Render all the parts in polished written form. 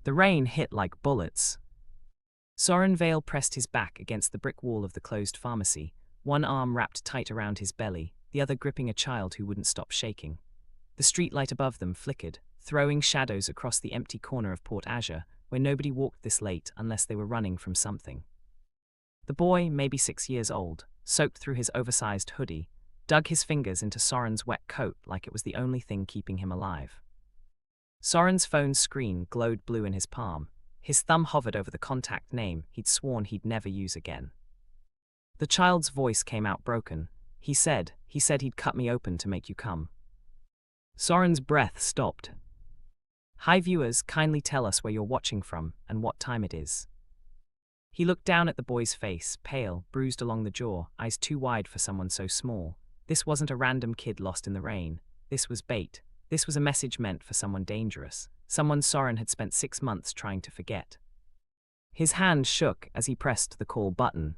The rain hit like bullets. Soren Vale pressed his back against the brick wall of the closed pharmacy, one arm wrapped tight around his belly, the other gripping a child who wouldn't stop shaking. The streetlight above them flickered, throwing shadows across the empty corner of Port Azure, where nobody walked this late unless they were running from something. The boy, maybe 6 years old, soaked through his oversized hoodie, dug his fingers into Soren's wet coat like it was the only thing keeping him alive. Soren's phone screen glowed blue in his palm. His thumb hovered over the contact name he'd sworn he'd never use again. The child's voice came out broken. He said he'd cut me open to make you come. Soren's breath stopped. Hi viewers, kindly tell us where you're watching from and what time it is. He looked down at the boy's face, pale, bruised along the jaw, eyes too wide for someone so small. This wasn't a random kid lost in the rain. This was bait. This was a message meant for someone dangerous, someone Soren had spent 6 months trying to forget. His hand shook as he pressed the call button.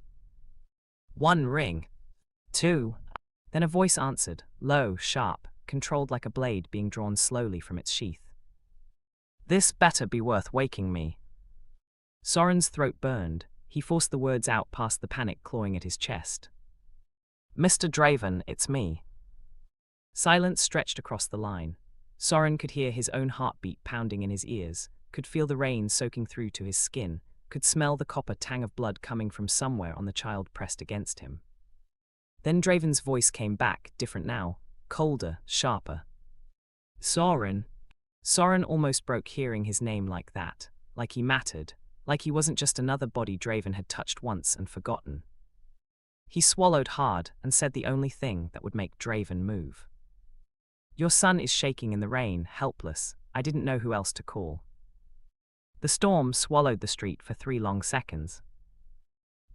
1 ring. 2. Then a voice answered, low, sharp, controlled like a blade being drawn slowly from its sheath. This better be worth waking me. Soren's throat burned. He forced the words out past the panic clawing at his chest. Mr. Draven, it's me. Silence stretched across the line. Soren could hear his own heartbeat pounding in his ears, could feel the rain soaking through to his skin, could smell the copper tang of blood coming from somewhere on the child pressed against him. Then Draven's voice came back, different now, colder, sharper. Soren. Soren almost broke hearing his name like that, like he mattered, like he wasn't just another body Draven had touched once and forgotten. He swallowed hard and said the only thing that would make Draven move. Your son is shaking in the rain, helpless. I didn't know who else to call. The storm swallowed the street for 3 long seconds.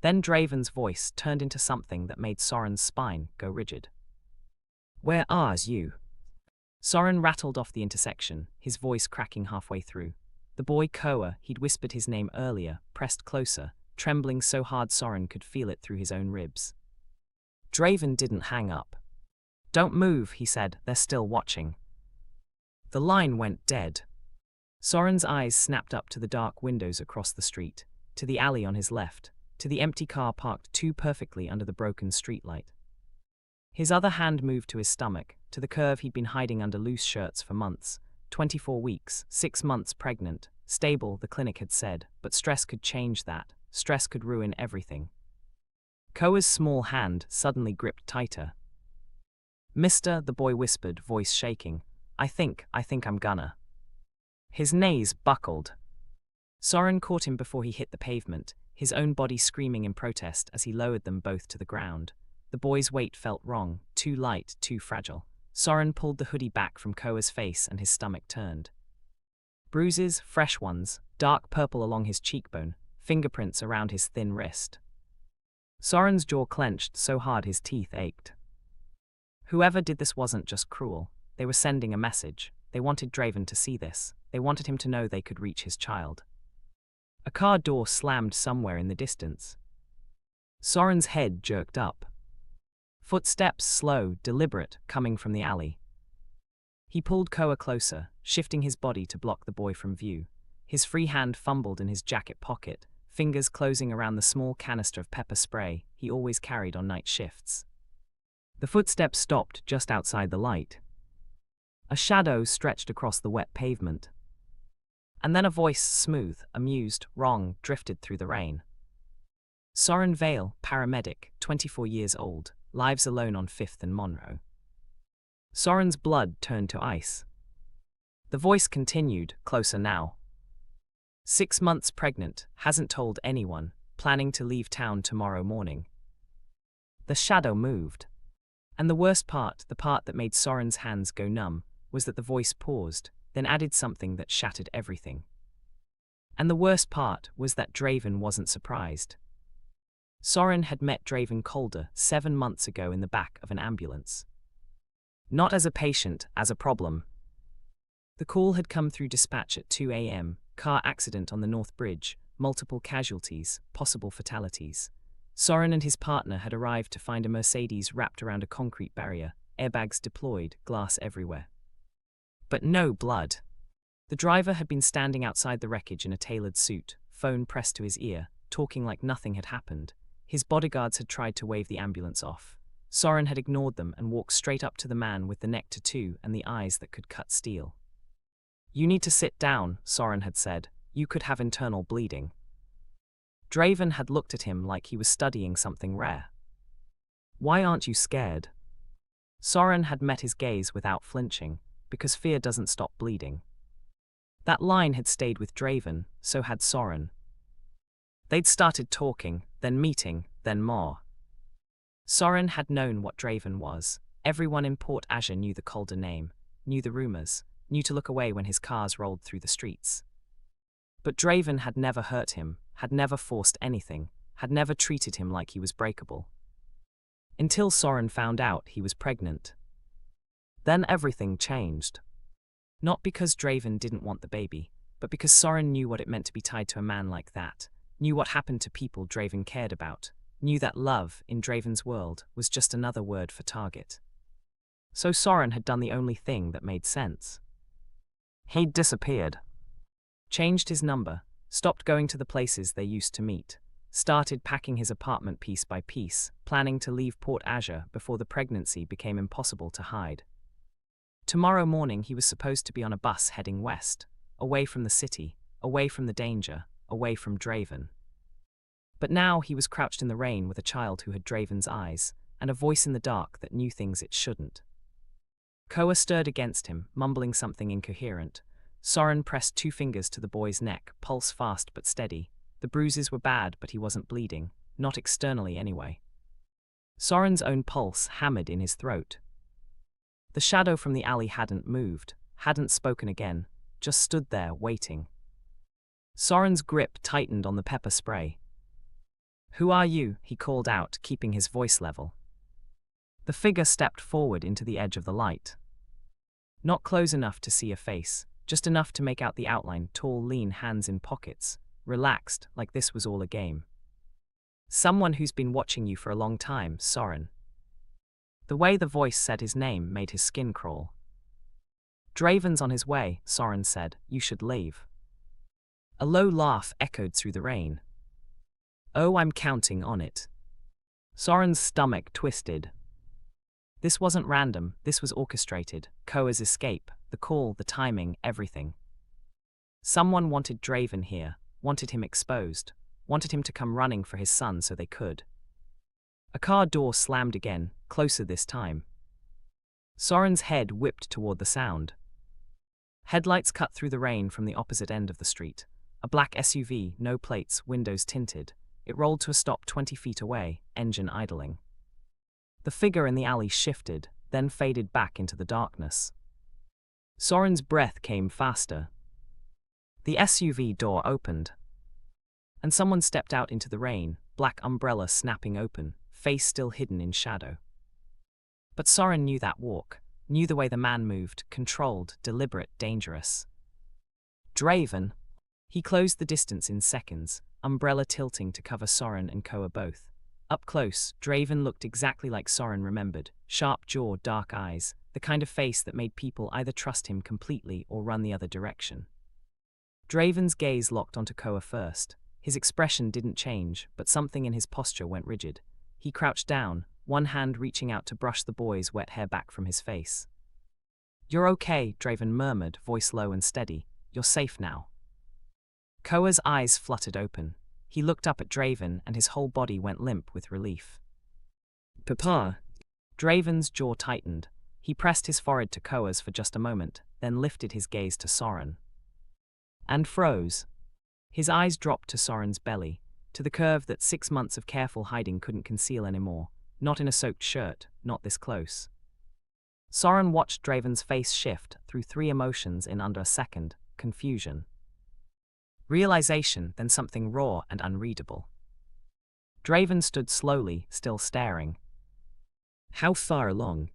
Then Draven's voice turned into something that made Soren's spine go rigid. Where are you? Soren rattled off the intersection, his voice cracking halfway through. The boy Koa, he'd whispered his name earlier, pressed closer, trembling so hard Soren could feel it through his own ribs. Draven didn't hang up. Don't move, he said, they're still watching. The line went dead. Soren's eyes snapped up to the dark windows across the street, to the alley on his left, to the empty car parked too perfectly under the broken streetlight. His other hand moved to his stomach, to the curve he'd been hiding under loose shirts for months. 24 weeks, 6 months pregnant, stable, the clinic had said, but stress could change that. Stress could ruin everything. Koa's small hand suddenly gripped tighter. Mister, the boy whispered, voice shaking, I think I'm gonna. His knees buckled. Soren caught him before he hit the pavement, his own body screaming in protest as he lowered them both to the ground. The boy's weight felt wrong, too light, too fragile. Soren pulled the hoodie back from Koa's face and his stomach turned. Bruises, fresh ones, dark purple along his cheekbone, fingerprints around his thin wrist. Soren's jaw clenched so hard his teeth ached. Whoever did this wasn't just cruel. They were sending a message. They wanted Draven to see this. They wanted him to know they could reach his child. A car door slammed somewhere in the distance. Soren's head jerked up. Footsteps, slow, deliberate, coming from the alley. He pulled Koa closer, shifting his body to block the boy from view. His free hand fumbled in his jacket pocket, fingers closing around the small canister of pepper spray he always carried on night shifts. The footsteps stopped just outside the light. A shadow stretched across the wet pavement. And then a voice, smooth, amused, wrong, drifted through the rain. Soren Vale, paramedic, 24 years old, lives alone on 5th and Monroe. Soren's blood turned to ice. The voice continued, closer now. 6 months pregnant, hasn't told anyone, planning to leave town tomorrow morning. The shadow moved. And the worst part, the part that made Soren's hands go numb, was that the voice paused, then added something that shattered everything. And the worst part was that Draven wasn't surprised. Soren had met Draven Calder 7 months ago in the back of an ambulance. Not as a patient, as a problem. The call had come through dispatch at 2 a.m., car accident on the North Bridge, multiple casualties, possible fatalities. Soren and his partner had arrived to find a Mercedes wrapped around a concrete barrier, airbags deployed, glass everywhere. But no blood. The driver had been standing outside the wreckage in a tailored suit, phone pressed to his ear, talking like nothing had happened. His bodyguards had tried to wave the ambulance off. Soren had ignored them and walked straight up to the man with the neck tattoo and the eyes that could cut steel. "You need to sit down," Soren had said. "You could have internal bleeding." Draven had looked at him like he was studying something rare. "Why aren't you scared?" Soren had met his gaze without flinching, because fear doesn't stop bleeding. That line had stayed with Draven, so had Soren. They'd started talking, then meeting, then more. Soren had known what Draven was. Everyone in Port Azure knew the Calder name, knew the rumors, knew to look away when his cars rolled through the streets. But Draven had never hurt him, had never forced anything, had never treated him like he was breakable. Until Soren found out he was pregnant. Then everything changed. Not because Draven didn't want the baby, but because Soren knew what it meant to be tied to a man like that, knew what happened to people Draven cared about, knew that love, in Draven's world, was just another word for target. So Soren had done the only thing that made sense. He'd disappeared. Changed his number, stopped going to the places they used to meet, started packing his apartment piece by piece, planning to leave Port Azure before the pregnancy became impossible to hide. Tomorrow morning he was supposed to be on a bus heading west, away from the city, away from the danger, away from Draven. But now he was crouched in the rain with a child who had Draven's eyes, and a voice in the dark that knew things it shouldn't. Koa stirred against him, mumbling something incoherent. Soren pressed 2 fingers to the boy's neck, pulse fast but steady. The bruises were bad, but he wasn't bleeding, not externally anyway. Soren's own pulse hammered in his throat. The shadow from the alley hadn't moved, hadn't spoken again, just stood there, waiting. Soren's grip tightened on the pepper spray. "Who are you?" he called out, keeping his voice level. The figure stepped forward into the edge of the light. Not close enough to see a face, just enough to make out the outline, tall, lean, hands in pockets, relaxed, like this was all a game. "Someone who's been watching you for a long time, Soren." The way the voice said his name made his skin crawl. "Draven's on his way," Soren said. "You should leave." A low laugh echoed through the rain. "Oh, I'm counting on it." Soren's stomach twisted. This wasn't random, this was orchestrated. Koa's escape, the call, the timing, everything. Someone wanted Draven here, wanted him exposed, wanted him to come running for his son so they could. A car door slammed again, closer this time. Soren's head whipped toward the sound. Headlights cut through the rain from the opposite end of the street. A black SUV, no plates, windows tinted. It rolled to a stop 20 feet away, engine idling. The figure in the alley shifted, then faded back into the darkness. Soren's breath came faster. The SUV door opened, and someone stepped out into the rain, black umbrella snapping open, face still hidden in shadow. But Soren knew that walk, knew the way the man moved, controlled, deliberate, dangerous. Draven. He closed the distance in seconds, umbrella tilting to cover Soren and Koa both. Up close, Draven looked exactly like Soren remembered, sharp jaw, dark eyes, the kind of face that made people either trust him completely or run the other direction. Draven's gaze locked onto Koa first. His expression didn't change, but something in his posture went rigid. He crouched down, one hand reaching out to brush the boy's wet hair back from his face. "You're okay," Draven murmured, voice low and steady. "You're safe now." Koa's eyes fluttered open. He looked up at Draven and his whole body went limp with relief. "Papa." Draven's jaw tightened. He pressed his forehead to Koa's for just a moment, then lifted his gaze to Soren. And froze. His eyes dropped to Soren's belly, to the curve that 6 months of careful hiding couldn't conceal anymore, not in a soaked shirt, not this close. Soren watched Draven's face shift through 3 emotions in under a second: confusion, realization, then something raw and unreadable. Draven stood slowly, still staring. "How far along?"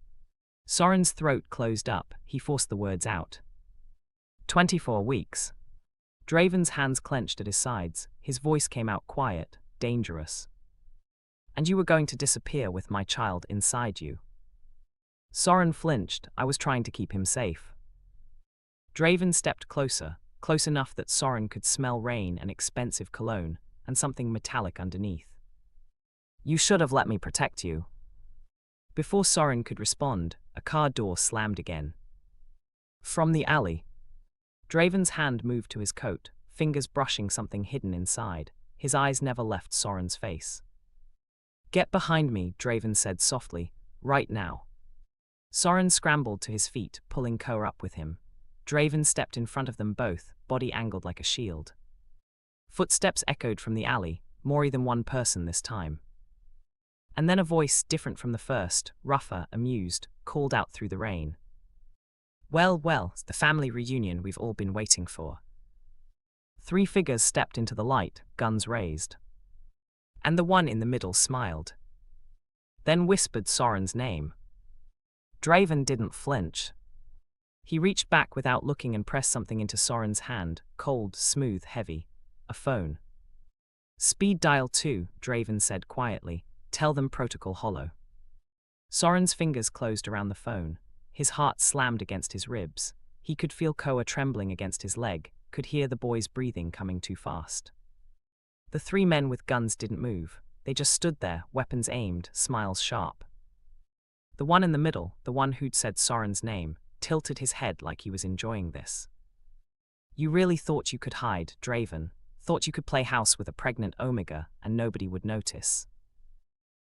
Soren's throat closed up, he forced the words out. 24 weeks. Draven's hands clenched at his sides, his voice came out quiet, dangerous. "And you were going to disappear with my child inside you." Soren flinched. "I was trying to keep him safe." Draven stepped closer, close enough that Soren could smell rain and expensive cologne, and something metallic underneath. "You should have let me protect you." Before Soren could respond, a car door slammed again. From the alley, Draven's hand moved to his coat, fingers brushing something hidden inside. His eyes never left Soren's face. "Get behind me," Draven said softly, "right now." Soren scrambled to his feet, pulling Koa up with him. Draven stepped in front of them both, body angled like a shield. Footsteps echoed from the alley, more than one person this time. And then a voice different from the first, rougher, amused, called out through the rain. "Well, well, the family reunion we've all been waiting for." 3 figures stepped into the light, guns raised. And the one in the middle smiled. Then whispered Soren's name. Draven didn't flinch. He reached back without looking and pressed something into Soren's hand, cold, smooth, heavy. A phone. "Speed dial 2, Draven said quietly. "Tell them protocol hollow." Soren's fingers closed around the phone. His heart slammed against his ribs. He could feel Koa trembling against his leg, could hear the boy's breathing coming too fast. The 3 men with guns didn't move. They just stood there, weapons aimed, smiles sharp. The one in the middle, the one who'd said Soren's name, tilted his head like he was enjoying this. "You really thought you could hide, Draven? Thought you could play house with a pregnant Omega and nobody would notice?"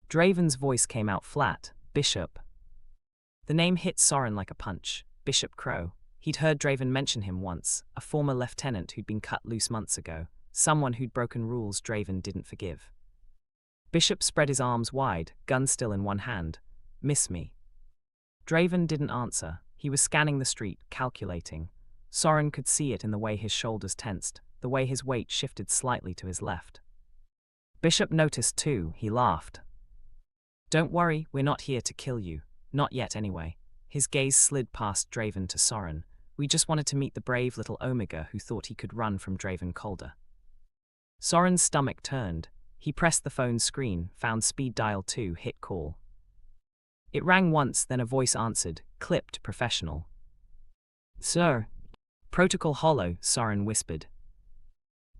Draven's voice came out flat. "Bishop." The name hit Soren like a punch. Bishop Crow. He'd heard Draven mention him once, a former lieutenant who'd been cut loose months ago, someone who'd broken rules Draven didn't forgive. Bishop spread his arms wide, gun still in one hand. "Miss me?" Draven didn't answer. He was scanning the street, calculating. Soren could see it in the way his shoulders tensed, the way his weight shifted slightly to his left. Bishop noticed too. He laughed. "Don't worry, we're not here to kill you. Not yet anyway." His gaze slid past Draven to Soren. "We just wanted to meet the brave little Omega who thought he could run from Draven Calder." Soren's stomach turned. He pressed the phone screen, found speed dial 2, hit call. It rang once, then a voice answered, clipped, professional. "Sir." "Protocol hollow," Soren whispered.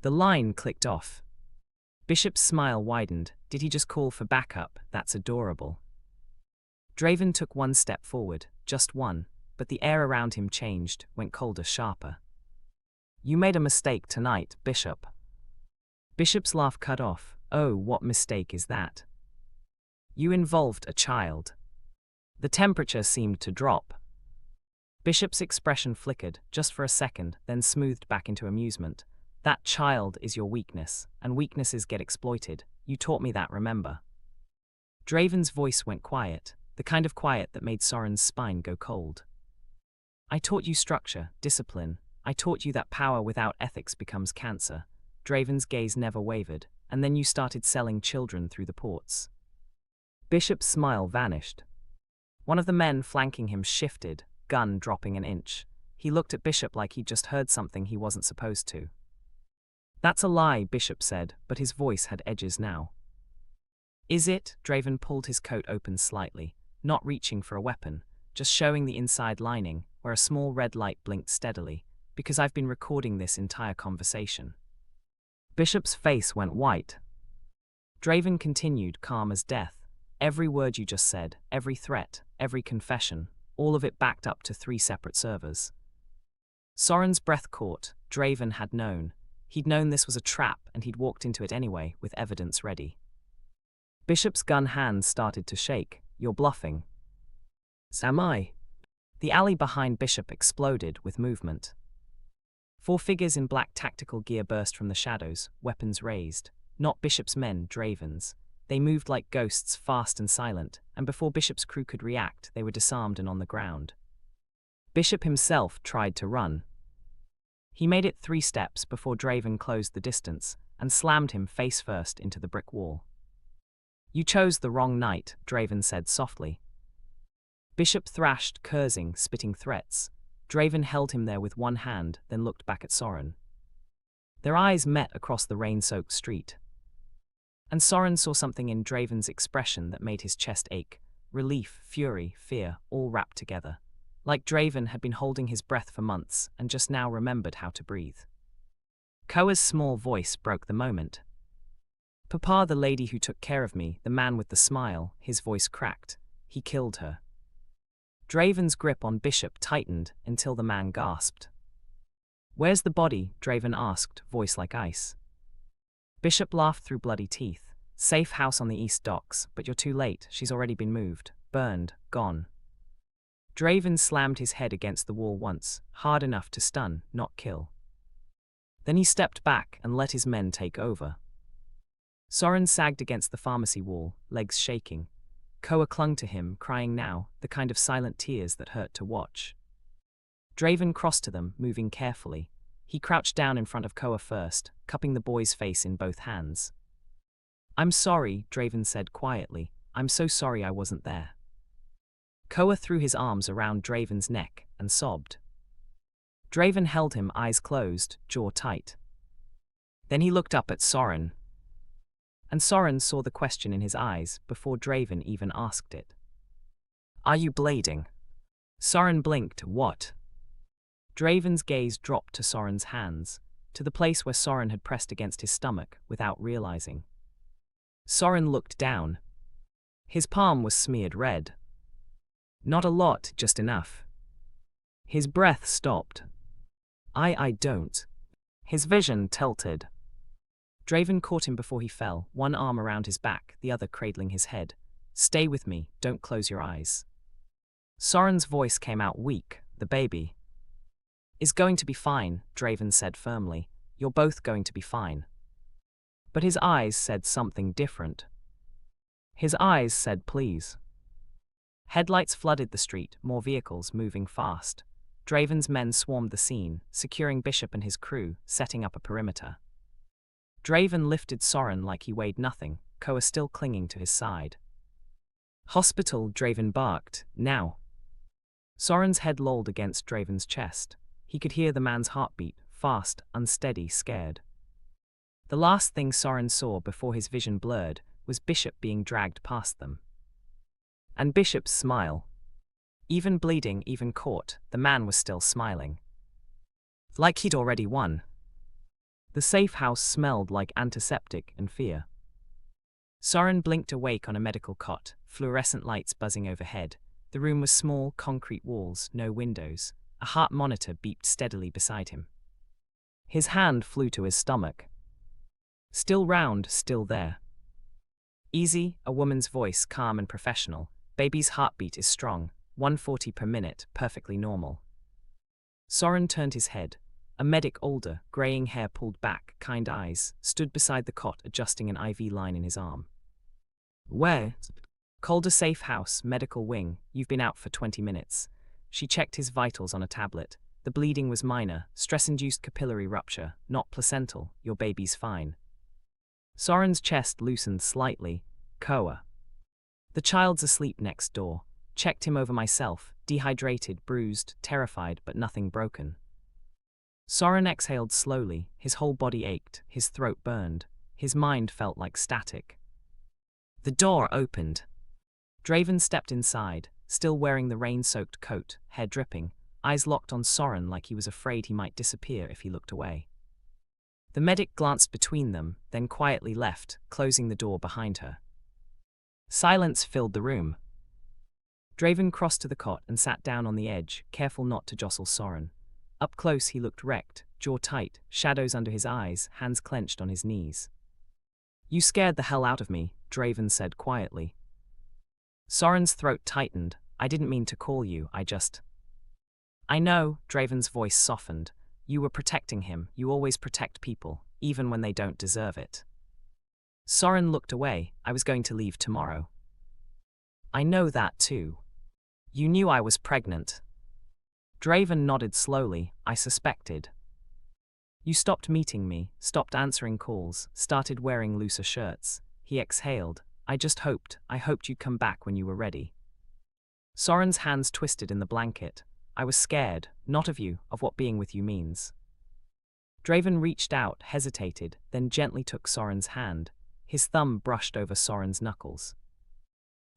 The line clicked off. Bishop's smile widened. Did he just call for backup? That's adorable. Draven took one step forward, just one, but the air around him changed, went colder, sharper. "You made a mistake tonight, Bishop." Bishop's laugh cut off. "Oh, what mistake is that?" "You involved a child." The temperature seemed to drop. Bishop's expression flickered, just for a second, then smoothed back into amusement. "That child is your weakness, and weaknesses get exploited. You taught me that, remember?" Draven's voice went quiet, the kind of quiet that made Soren's spine go cold. "I taught you structure, discipline. I taught you that power without ethics becomes cancer." Draven's gaze never wavered, and then you started selling children through the ports. Bishop's smile vanished. One of the men flanking him shifted, gun dropping an inch. He looked at Bishop like he'd just heard something he wasn't supposed to. "That's a lie," Bishop said, but his voice had edges now. "Is it?" Draven pulled his coat open slightly, not reaching for a weapon, just showing the inside lining, where a small red light blinked steadily, "because I've been recording this entire conversation." Bishop's face went white. Draven continued, calm as death. "Every word you just said, every threat, every confession, all of it backed up to 3 separate servers." Soren's breath caught. Draven had known. He'd known this was a trap, and he'd walked into it anyway, with evidence ready. Bishop's gun hands started to shake. "You're bluffing." "Am I?" The alley behind Bishop exploded with movement. 4 figures in black tactical gear burst from the shadows, weapons raised. Not Bishop's men, Draven's. They moved like ghosts, fast and silent, and before Bishop's crew could react, they were disarmed and on the ground. Bishop himself tried to run. He made it 3 steps before Draven closed the distance and slammed him face first into the brick wall. "You chose the wrong night," Draven said softly. Bishop thrashed, cursing, spitting threats. Draven held him there with one hand, then looked back at Soren. Their eyes met across the rain-soaked street. And Soren saw something in Draven's expression that made his chest ache. Relief, fury, fear, all wrapped together. like Draven had been holding his breath for months and just now remembered how to breathe. Koa's small voice broke the moment. Papa, the lady who took care of me, the man with the smile, his voice cracked. He killed her. Draven's grip on Bishop tightened until the man gasped. Where's the body? Draven asked, voice like ice. Bishop laughed through bloody teeth. Safe house on the east docks, but you're too late, she's already been moved, burned, gone. Draven slammed his head against the wall once, hard enough to stun, not kill. Then he stepped back and let his men take over. Soren sagged against the pharmacy wall, legs shaking. Koa clung to him, crying now, the kind of silent tears that hurt to watch. Draven crossed to them, moving carefully. He crouched down in front of Koa first, cupping the boy's face in both hands. I'm sorry, Draven said quietly. I'm so sorry I wasn't there. Koa threw his arms around Draven's neck and sobbed. Draven held him, eyes closed, jaw tight. Then he looked up at Soren. And Soren saw the question in his eyes before Draven even asked it. Are you bleeding? Soren blinked. What? Draven's gaze dropped to Soren's hands, to the place where Soren had pressed against his stomach without realizing. Soren looked down. His palm was smeared red. Not a lot, just enough. His breath stopped. I don't. His vision tilted. Draven caught him before he fell, one arm around his back, the other cradling his head. Stay with me, don't close your eyes. Soren's voice came out weak. The baby is going to be fine, Draven said firmly. You're both going to be fine. But his eyes said something different. His eyes said please. Headlights flooded the street, more vehicles moving fast. Draven's men swarmed the scene, securing Bishop and his crew, setting up a perimeter. Draven lifted Soren like he weighed nothing, Koa still clinging to his side. Hospital, Draven barked. Now. Soren's head lolled against Draven's chest. He could hear the man's heartbeat, fast, unsteady, scared. The last thing Soren saw before his vision blurred was Bishop being dragged past them. And Bishop's smile. Even bleeding, even caught, the man was still smiling. Like he'd already won. The safe house smelled like antiseptic and fear. Soren blinked awake on a medical cot, fluorescent lights buzzing overhead. The room was small, concrete walls, no windows. A heart monitor beeped steadily beside him. His hand flew to his stomach. Still round, still there. Easy, a woman's voice, calm and professional. Baby's heartbeat is strong, 140 per minute, perfectly normal. Soren turned his head. A medic, older, graying hair pulled back, kind eyes, stood beside the cot adjusting an IV line in his arm. Where? Calder safe house, medical wing. You've been out for 20 minutes. She checked his vitals on a tablet. The bleeding was minor, stress-induced capillary rupture, not placental. Your baby's fine. Soren's chest loosened slightly. Koa. The child's asleep next door. Checked him over myself, dehydrated, bruised, terrified, but nothing broken. Soren exhaled slowly, his whole body ached, his throat burned. His mind felt like static. The door opened. Draven stepped inside, still wearing the rain-soaked coat, hair dripping, eyes locked on Soren like he was afraid he might disappear if he looked away. The medic glanced between them, then quietly left, closing the door behind her. Silence filled the room. Draven crossed to the cot and sat down on the edge, careful not to jostle Soren. Up close he looked wrecked, jaw tight, shadows under his eyes, hands clenched on his knees. You scared the hell out of me, Draven said quietly. Soren's throat tightened. I didn't mean to call you, I know, Draven's voice softened. You were protecting him. You always protect people, even when they don't deserve it. Soren looked away. I was going to leave tomorrow. I know that too. You knew I was pregnant. Draven nodded slowly. I suspected. You stopped meeting me, stopped answering calls, started wearing looser shirts. He exhaled. I hoped you'd come back when you were ready. Soren's hands twisted in the blanket. I was scared, not of you, of what being with you means. Draven reached out, hesitated, then gently took Soren's hand. His thumb brushed over Soren's knuckles.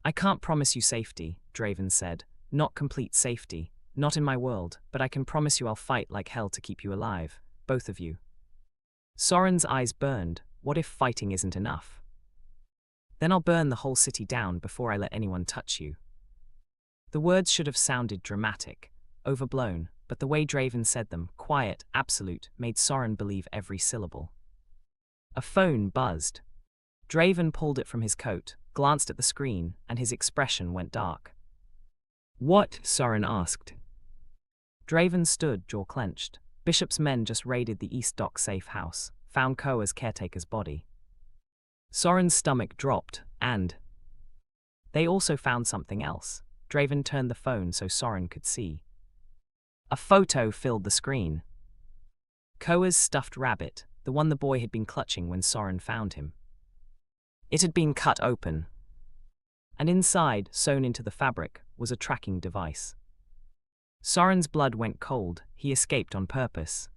I can't promise you safety, Draven said. Not complete safety, Not in my world, but I can promise you I'll fight like hell to keep you alive, both of you. Soren's eyes burned. What if fighting isn't enough? Then I'll burn the whole city down before I let anyone touch you. The words should have sounded dramatic, overblown, but the way Draven said them, quiet, absolute, made Soren believe every syllable. A phone buzzed. Draven pulled it from his coat, glanced at the screen, and his expression went dark. What? Soren asked. Draven stood, jaw clenched. Bishop's men just raided the East Dock safe house, found Koa's caretaker's body. Soren's stomach dropped, and they also found something else. Draven turned the phone so Soren could see. A photo filled the screen. Koa's stuffed rabbit, the one the boy had been clutching when Soren found him. It had been cut open, and inside, sewn into the fabric, was a tracking device. Soren's blood went cold. He escaped on purpose.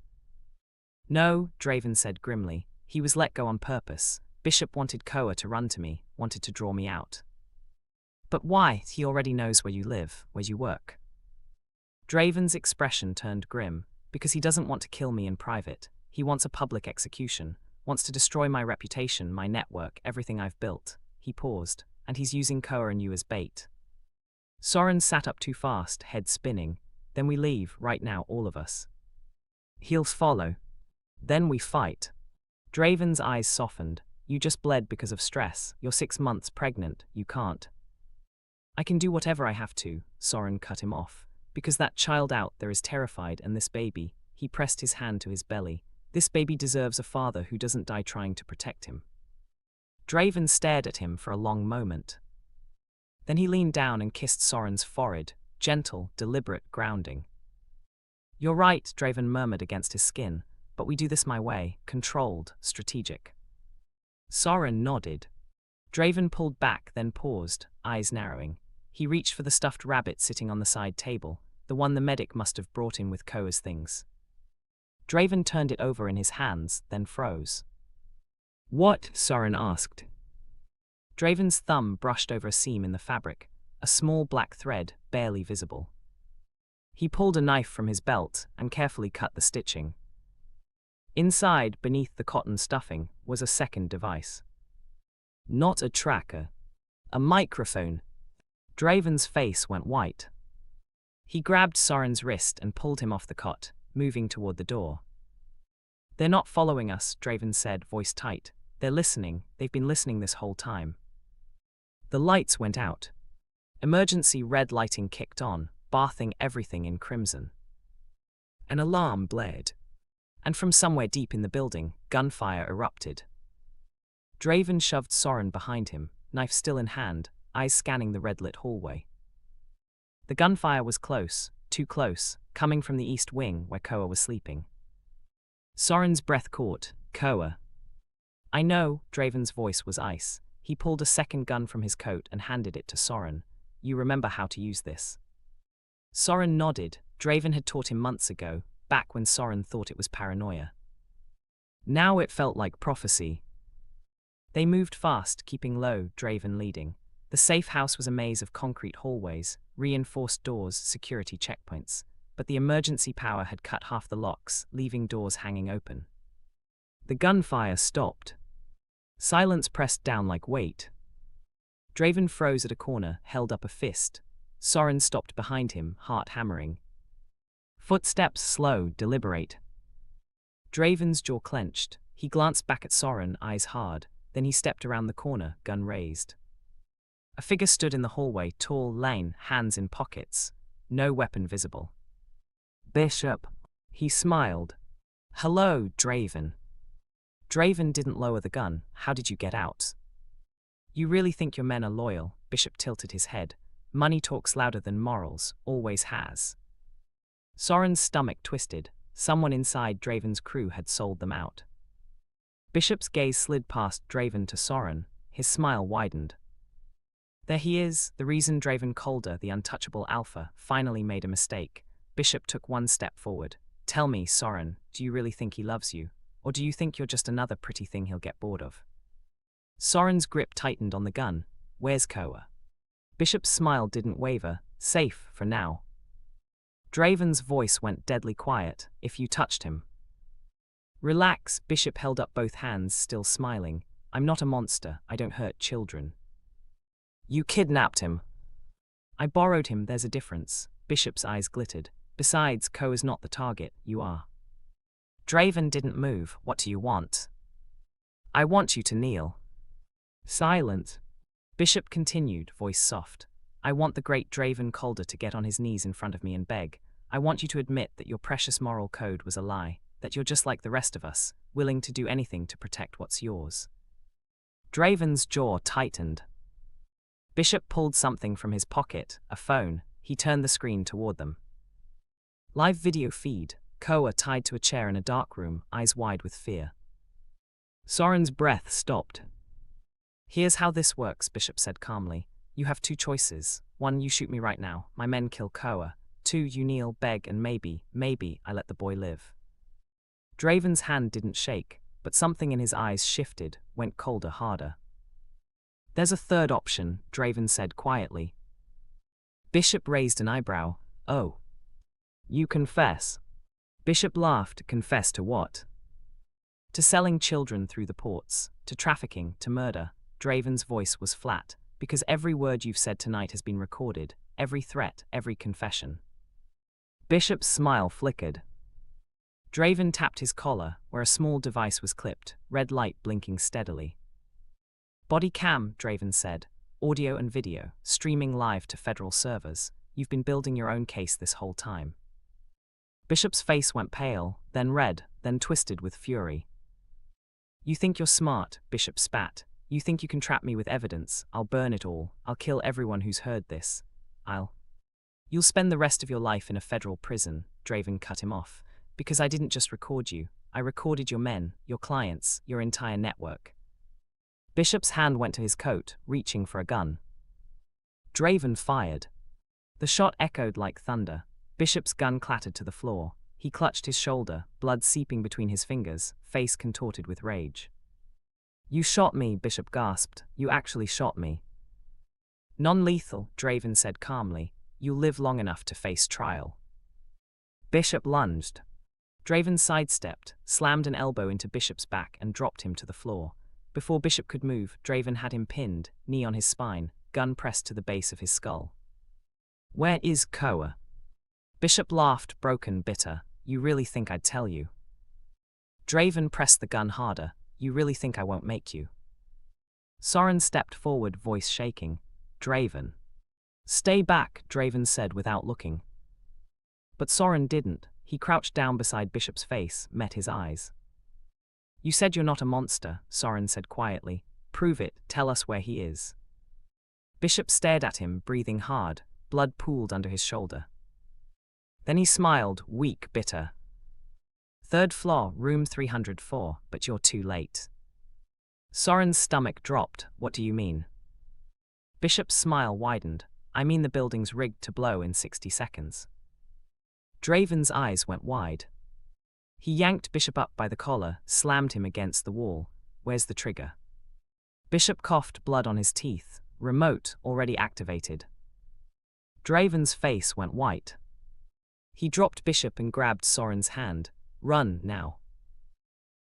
No, Draven said grimly. He was let go on purpose. Bishop wanted Koa to run to me, wanted to draw me out. But why? He already knows where you live, where you work. Draven's expression turned grim. Because he doesn't want to kill me in private. He wants a public execution, wants to destroy my reputation, my network, everything I've built. He paused, and he's using Koa and you as bait. Soren sat up too fast, head spinning. Then we leave, right now, all of us. He'll follow. Then we fight. Draven's eyes softened. You just bled because of stress. You're 6 months pregnant. You can't. I can do whatever I have to, Soren cut him off. Because that child out there is terrified, and this baby, he pressed his hand to his belly. This baby deserves a father who doesn't die trying to protect him. Draven stared at him for a long moment. Then he leaned down and kissed Soren's forehead, gentle, deliberate, grounding. You're right, Draven murmured against his skin, but we do this my way, controlled, strategic. Soren nodded. Draven pulled back, then paused, eyes narrowing. He reached for the stuffed rabbit sitting on the side table, the one the medic must have brought in with Koa's things. Draven turned it over in his hands, then froze. What? Soren asked. Draven's thumb brushed over a seam in the fabric, a small black thread, barely visible. He pulled a knife from his belt and carefully cut the stitching. Inside, beneath the cotton stuffing, was a second device. Not a tracker. A microphone. Draven's face went white. He grabbed Soren's wrist and pulled him off the cot, moving toward the door. They're not following us, Draven said, voice tight. They're listening. They've been listening this whole time. The lights went out. Emergency red lighting kicked on, bathing everything in crimson. An alarm blared. And from somewhere deep in the building, gunfire erupted. Draven shoved Soren behind him, knife still in hand, eyes scanning the red-lit hallway. The gunfire was close, too close, coming from the east wing where Koa was sleeping. Soren's breath caught. Koa. I know, Draven's voice was ice. He pulled a second gun from his coat and handed it to Soren. You remember how to use this. Soren nodded. Draven had taught him months ago, back when Soren thought it was paranoia. Now it felt like prophecy. They moved fast, keeping low, Draven leading. The safe house was a maze of concrete hallways, reinforced doors, security checkpoints. But the emergency power had cut half the locks, leaving doors hanging open. The gunfire stopped. Silence pressed down like weight. Draven froze at a corner, held up a fist. Soren stopped behind him, heart hammering. Footsteps slow, deliberate. Draven's jaw clenched. He glanced back at Soren, eyes hard. Then he stepped around the corner, gun raised. A figure stood in the hallway, tall, lean, hands in pockets. No weapon visible. Bishop. He smiled. Hello, Draven. Draven didn't lower the gun. How did you get out? You really think your men are loyal? Bishop tilted his head. Money talks louder than morals, always has. Soren's stomach twisted. Someone inside Draven's crew had sold them out. Bishop's gaze slid past Draven to Soren. His smile widened. There he is, the reason Draven Calder, the untouchable alpha, finally made a mistake. Bishop took one step forward. Tell me, Soren, do you really think he loves you? Or do you think you're just another pretty thing he'll get bored of? Soren's grip tightened on the gun. Where's Koa? Bishop's smile didn't waver. Safe, for now. Draven's voice went deadly quiet. If you touched him. Relax, Bishop held up both hands, still smiling. I'm not a monster, I don't hurt children. You kidnapped him. I borrowed him, there's a difference. Bishop's eyes glittered. Besides, Ko is not the target, you are. Draven didn't move. What do you want? I want you to kneel. Silent. Bishop continued, voice soft. I want the great Draven Calder to get on his knees in front of me and beg. I want you to admit that your precious moral code was a lie, that you're just like the rest of us, willing to do anything to protect what's yours. Draven's jaw tightened. Bishop pulled something from his pocket, a phone. He turned the screen toward them. Live video feed. Koa tied to a chair in a dark room, eyes wide with fear. Soren's breath stopped. Here's how this works, Bishop said calmly. You have two choices. 1, you shoot me right now. My men kill Koa. 2, you kneel, beg, and maybe, I let the boy live. Draven's hand didn't shake, but something in his eyes shifted, went colder, harder. There's a third option, Draven said quietly. Bishop raised an eyebrow. Oh. You confess. Bishop laughed. Confess to what? To selling children through the ports, to trafficking, to murder. Draven's voice was flat, because every word you've said tonight has been recorded, every threat, every confession. Bishop's smile flickered. Draven tapped his collar, where a small device was clipped, red light blinking steadily. Body cam, Draven said. Audio and video, streaming live to federal servers. You've been building your own case this whole time. Bishop's face went pale, then red, then twisted with fury. You think you're smart, Bishop spat. You think you can trap me with evidence. I'll burn it all. I'll kill everyone who's heard this. You'll spend the rest of your life in a federal prison, Draven cut him off. Because I didn't just record you. I recorded your men, your clients, your entire network. Bishop's hand went to his coat, reaching for a gun. Draven fired. The shot echoed like thunder. Bishop's gun clattered to the floor. He clutched his shoulder, blood seeping between his fingers, face contorted with rage. You shot me, Bishop gasped. You actually shot me. Non-lethal, Draven said calmly. You'll live long enough to face trial. Bishop lunged. Draven sidestepped, slammed an elbow into Bishop's back and dropped him to the floor. Before Bishop could move, Draven had him pinned, knee on his spine, gun pressed to the base of his skull. Where is Koa? Bishop laughed, broken, bitter. You really think I'd tell you? Draven pressed the gun harder. You really think I won't make you? Soren stepped forward, voice shaking. Draven. Stay back, Draven said without looking. But Soren didn't. He crouched down beside Bishop's face, met his eyes. You said you're not a monster, Soren said quietly. Prove it, tell us where he is. Bishop stared at him, breathing hard. Blood pooled under his shoulder. Then he smiled, weak, bitter. 3rd floor, room 304, but you're too late. Soren's stomach dropped. What do you mean? Bishop's smile widened. I mean the building's rigged to blow in 60 seconds. Draven's eyes went wide. He yanked Bishop up by the collar, slammed him against the wall. Where's the trigger? Bishop coughed, blood on his teeth. Remote, already activated. Draven's face went white. He dropped Bishop and grabbed Soren's hand. Run, now.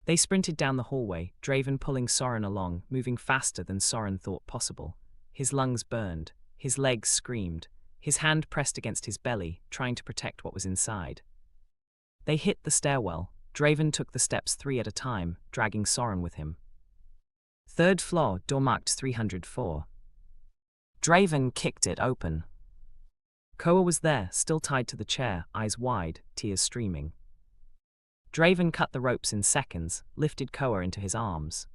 They sprinted down the hallway, Draven pulling Soren along, moving faster than Soren thought possible. His lungs burned. His legs screamed. His hand pressed against his belly, trying to protect what was inside. They hit the stairwell. Draven took the steps 3 at a time, dragging Soren with him. 3rd floor, door marked 304. Draven kicked it open. Koa was there, still tied to the chair, eyes wide, tears streaming. Draven cut the ropes in seconds, lifted Koa into his arms.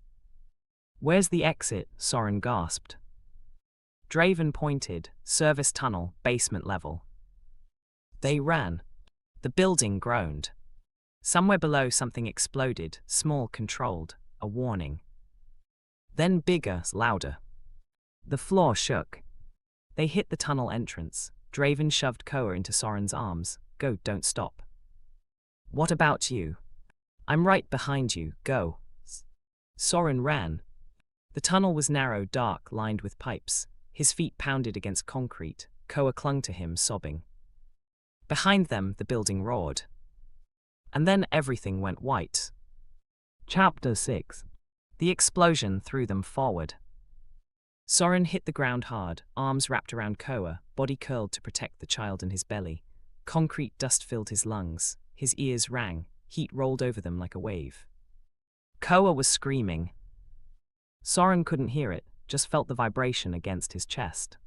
Where's the exit? Soren gasped. Draven pointed, service tunnel, basement level. They ran. The building groaned. Somewhere below something exploded, small, controlled, a warning. Then bigger, louder. The floor shook. They hit the tunnel entrance. Draven shoved Koa into Soren's arms. Go, don't stop. What about you? I'm right behind you, go. Soren ran. The tunnel was narrow, dark, lined with pipes. His feet pounded against concrete. Koa clung to him, sobbing. Behind them, the building roared. And then everything went white. Chapter 6. The explosion threw them forward. Soren hit the ground hard, arms wrapped around Koa, body curled to protect the child in his belly. Concrete dust filled his lungs, his ears rang, heat rolled over them like a wave. Koa was screaming. Soren couldn't hear it, just felt the vibration against his chest.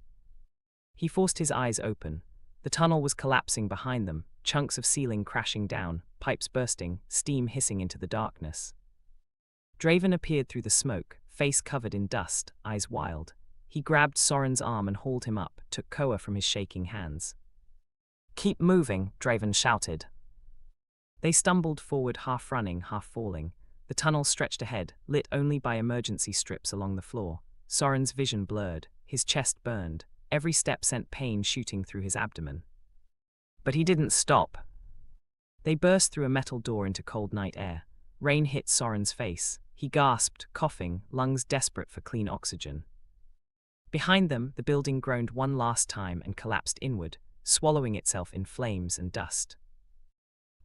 He forced his eyes open. The tunnel was collapsing behind them, chunks of ceiling crashing down, pipes bursting, steam hissing into the darkness. Draven appeared through the smoke, face covered in dust, eyes wild. He grabbed Soren's arm and hauled him up, took Koa from his shaking hands. "Keep moving," Draven shouted. They stumbled forward, half running, half falling. The tunnel stretched ahead, lit only by emergency strips along the floor. Soren's vision blurred, his chest burned. Every step sent pain shooting through his abdomen. But he didn't stop. They burst through a metal door into cold night air. Rain hit Soren's face. He gasped, coughing, lungs desperate for clean oxygen. Behind them, the building groaned one last time and collapsed inward, swallowing itself in flames and dust.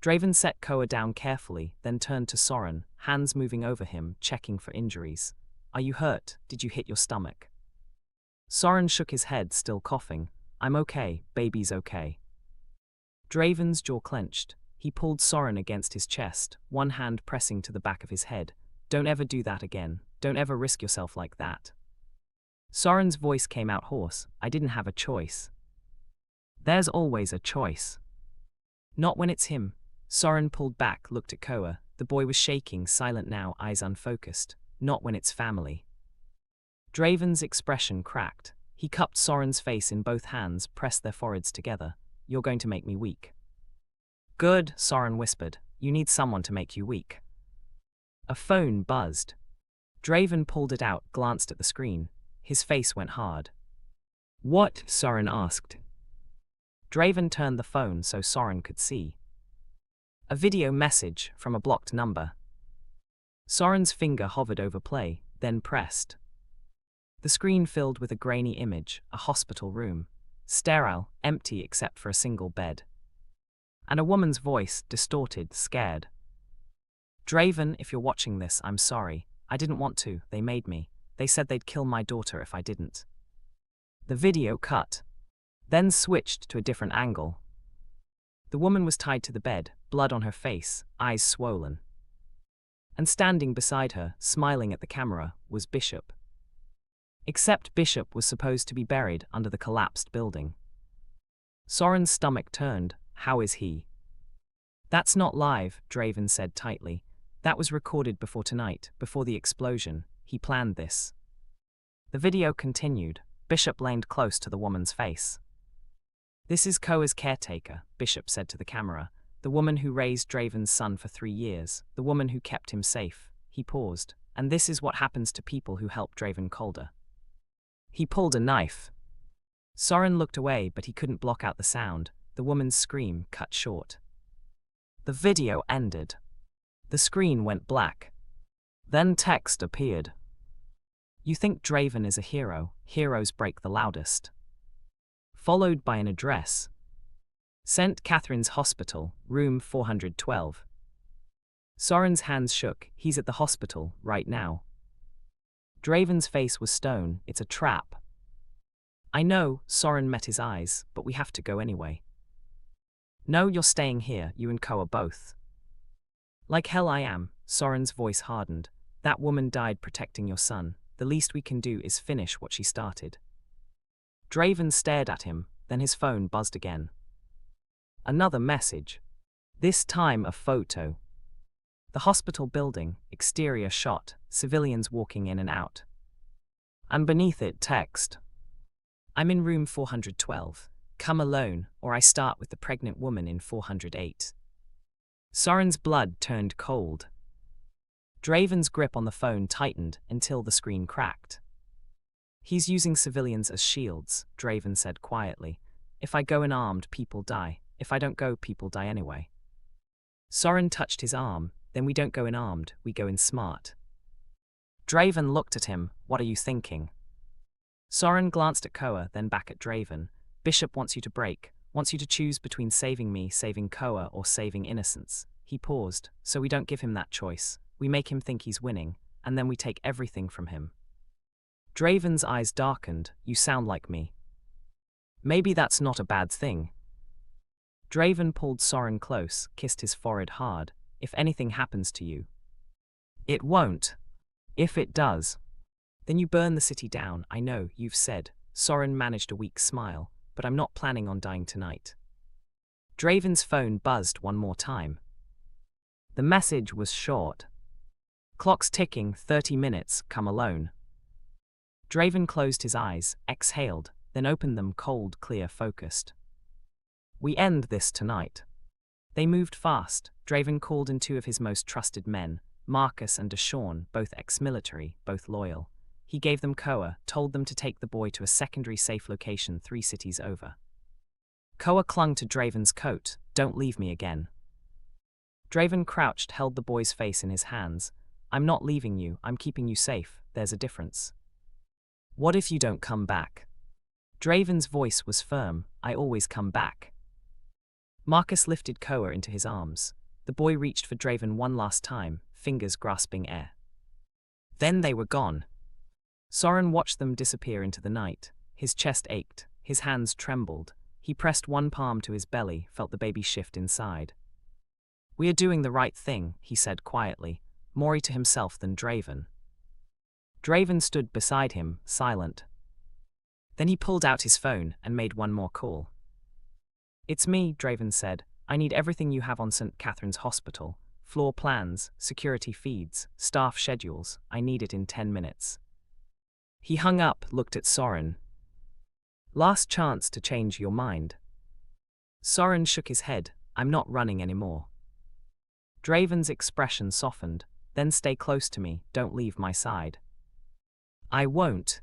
Draven set Koa down carefully, then turned to Soren, hands moving over him, checking for injuries. "Are you hurt? Did you hit your stomach?" Soren shook his head, still coughing. "I'm okay, baby's okay." Draven's jaw clenched. He pulled Soren against his chest, one hand pressing to the back of his head. "Don't ever do that again. Don't ever risk yourself like that." Soren's voice came out hoarse. "I didn't have a choice." "There's always a choice." "Not when it's him." Soren pulled back, looked at Koa. The boy was shaking, silent now, eyes unfocused. "Not when it's family." Draven's expression cracked. He cupped Soren's face in both hands, pressed their foreheads together. "You're going to make me weak." "Good," Soren whispered. "You need someone to make you weak." A phone buzzed. Draven pulled it out, glanced at the screen. His face went hard. "What?" Soren asked. Draven turned the phone so Soren could see. A video message from a blocked number. Soren's finger hovered over play, then pressed. The screen filled with a grainy image, a hospital room. Sterile, empty except for a single bed. And a woman's voice, distorted, scared. "Draven, if you're watching this, I'm sorry. I didn't want to, they made me. They said they'd kill my daughter if I didn't." The video cut. Then switched to a different angle. The woman was tied to the bed, blood on her face, eyes swollen. And standing beside her, smiling at the camera, was Bishop. Except Bishop was supposed to be buried under the collapsed building. Soren's stomach turned. How is he? "That's not live," Draven said tightly. "That was recorded before tonight, before the explosion. He planned this." The video continued. Bishop leaned close to the woman's face. "This is Koa's caretaker," Bishop said to the camera. "The woman who raised Draven's son for 3 years. The woman who kept him safe." He paused. "And this is what happens to people who help Draven Calder." He pulled a knife. Soren looked away, but he couldn't block out the sound. The woman's scream cut short. The video ended. The screen went black. Then text appeared. "You think Draven is a hero. Heroes break the loudest." Followed by an address. "St. Catherine's Hospital, room 412. Soren's hands shook. "He's at the hospital, right now." Draven's face was stone. "It's a trap." "I know," Soren met his eyes, "but we have to go anyway." "No, you're staying here, you and Koa both." "Like hell I am," Soren's voice hardened. "That woman died protecting your son. The least we can do is finish what she started." Draven stared at him, then his phone buzzed again. Another message. This time a photo. The hospital building, exterior shot, civilians walking in and out. And beneath it text. "I'm in room 412. Come alone, or I start with the pregnant woman in 408. Soren's blood turned cold. Draven's grip on the phone tightened until the screen cracked. "He's using civilians as shields," Draven said quietly. "If I go in armed, people die. If I don't go, people die anyway." Soren touched his arm. "Then we don't go in armed, we go in smart." Draven looked at him. "What are you thinking?" Soren glanced at Koa, then back at Draven. "Bishop wants you to break. Wants you to choose between saving me, saving Koa, or saving innocence. He paused, so we don't give him that choice. We make him think he's winning, and then we take everything from him. Draven's eyes darkened. You sound like me. Maybe that's not a bad thing. Draven pulled Soren close, kissed his forehead hard. If anything happens to you. It won't. If it does. Then you burn the city down. I know, you've said. Soren managed a weak smile, but I'm not planning on dying tonight. Draven's phone buzzed one more time. The message was short. Clock's ticking, 30 minutes, come alone. Draven closed his eyes, exhaled, then opened them cold, clear, focused. We end this tonight. They moved fast. Draven called in two of his most trusted men, Marcus and Deshawn, both ex-military, both loyal. He gave them Koa, told them to take the boy to a secondary safe location 3 cities over. Koa clung to Draven's coat. Don't leave me again. Draven crouched, held the boy's face in his hands. I'm not leaving you, I'm keeping you safe, there's a difference. What if you don't come back? Draven's voice was firm. I always come back. Marcus lifted Koa into his arms. The boy reached for Draven one last time, fingers grasping air. Then they were gone. Soren watched them disappear into the night. His chest ached, his hands trembled. He pressed one palm to his belly, felt the baby shift inside. We are doing the right thing, he said quietly, more to himself than Draven. Draven stood beside him, silent. Then he pulled out his phone and made one more call. It's me, Draven said. I need everything you have on St. Catherine's Hospital. Floor plans, security feeds, staff schedules. I need it in 10 minutes. He hung up, looked at Soren. Last chance to change your mind. Soren shook his head. I'm not running anymore. Draven's expression softened. Then stay close to me, don't leave my side. I won't.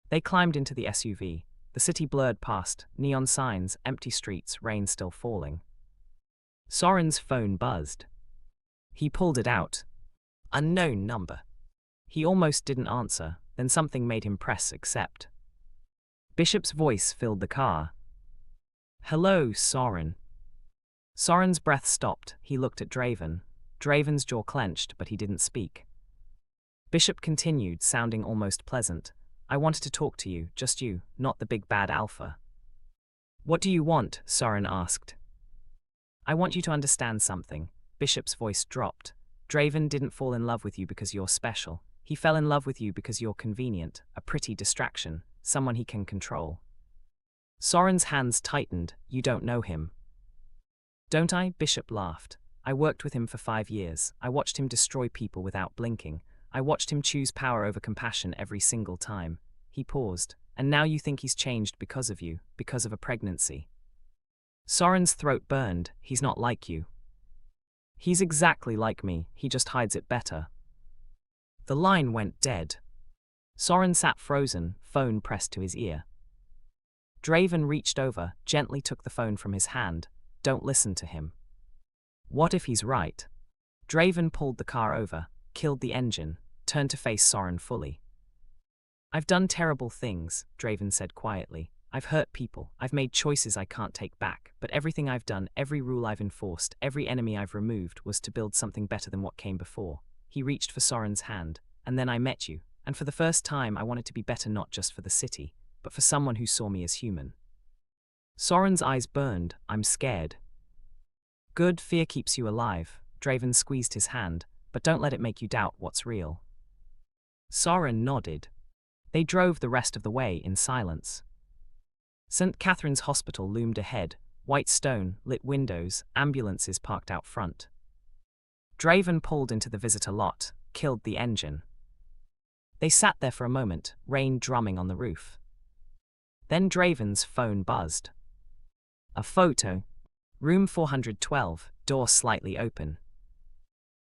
They climbed into the SUV. The city blurred past, neon signs, empty streets, rain still falling. Soren's phone buzzed. He pulled it out. Unknown number. He almost didn't answer, then something made him press accept. Bishop's voice filled the car. Hello, Soren. Soren's breath stopped. He looked at Draven. Draven's jaw clenched, but he didn't speak. Bishop continued, sounding almost pleasant. I wanted to talk to you, just you, not the big bad alpha. What do you want? Soren asked. I want you to understand something. Bishop's voice dropped. Draven didn't fall in love with you because you're special. He fell in love with you because you're convenient, a pretty distraction, someone he can control. Soren's hands tightened. You don't know him. Don't I? Bishop laughed. I worked with him for 5 years. I watched him destroy people without blinking. I watched him choose power over compassion every single time. He paused. And now you think he's changed because of you, because of a pregnancy. Soren's throat burned. He's not like you. He's exactly like me, he just hides it better. The line went dead. Soren sat frozen, phone pressed to his ear. Draven reached over, gently took the phone from his hand. Don't listen to him. What if he's right? Draven pulled the car over, killed the engine, turned to face Soren fully. I've done terrible things, Draven said quietly. I've hurt people, I've made choices I can't take back, but everything I've done, every rule I've enforced, every enemy I've removed was to build something better than what came before. He reached for Soren's hand, and then I met you, and for the first time I wanted to be better not just for the city, but for someone who saw me as human. Soren's eyes burned. I'm scared. Good, fear keeps you alive. Draven squeezed his hand, but don't let it make you doubt what's real. Soren nodded. They drove the rest of the way in silence. St. Catherine's Hospital loomed ahead, white stone, lit windows, ambulances parked out front. Draven pulled into the visitor lot, killed the engine. They sat there for a moment, rain drumming on the roof. Then Draven's phone buzzed. A photo. Room 412, door slightly open.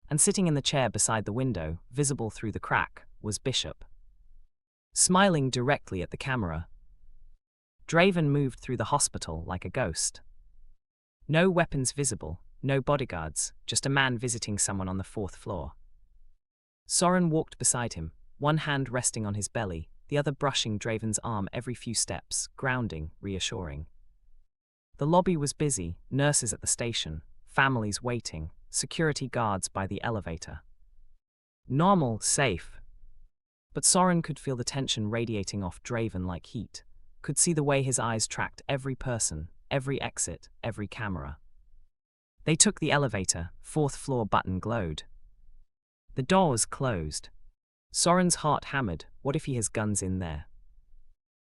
And sitting in the chair beside the window, visible through the crack, was Bishop. Smiling directly at the camera. Draven moved through the hospital like a ghost. No weapons visible, no bodyguards, just a man visiting someone on the 4th floor. Soren walked beside him, one hand resting on his belly, the other brushing Draven's arm every few steps, grounding, reassuring. The lobby was busy, nurses at the station, families waiting, security guards by the elevator. Normal, safe. But Soren could feel the tension radiating off Draven like heat, could see the way his eyes tracked every person, every exit, every camera. They took the elevator, 4th floor button glowed. The doors closed. Soren's heart hammered. What if he has guns in there?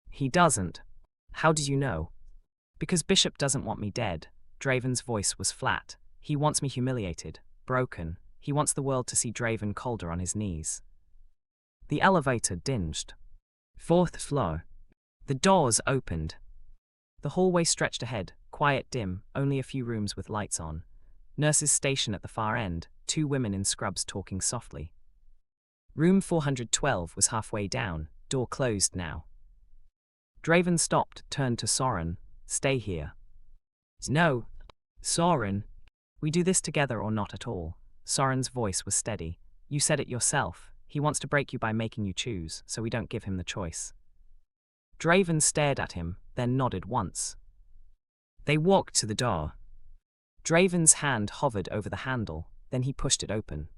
He doesn't. How did you know? Because Bishop doesn't want me dead. Draven's voice was flat. He wants me humiliated, broken. He wants the world to see Draven Calder on his knees. The elevator dinged. 4th floor. The doors opened. The hallway stretched ahead, quiet, dim, only a few rooms with lights on. Nurses stationed at the far end, 2 women in scrubs talking softly. Room 412 was halfway down, door closed now. Draven stopped, turned to Soren. Stay here. No. Soren. We do this together or not at all. Soren's voice was steady. You said it yourself. He wants to break you by making you choose, so we don't give him the choice. Draven stared at him, then nodded once. They walked to the door. Draven's hand hovered over the handle, then he pushed it open.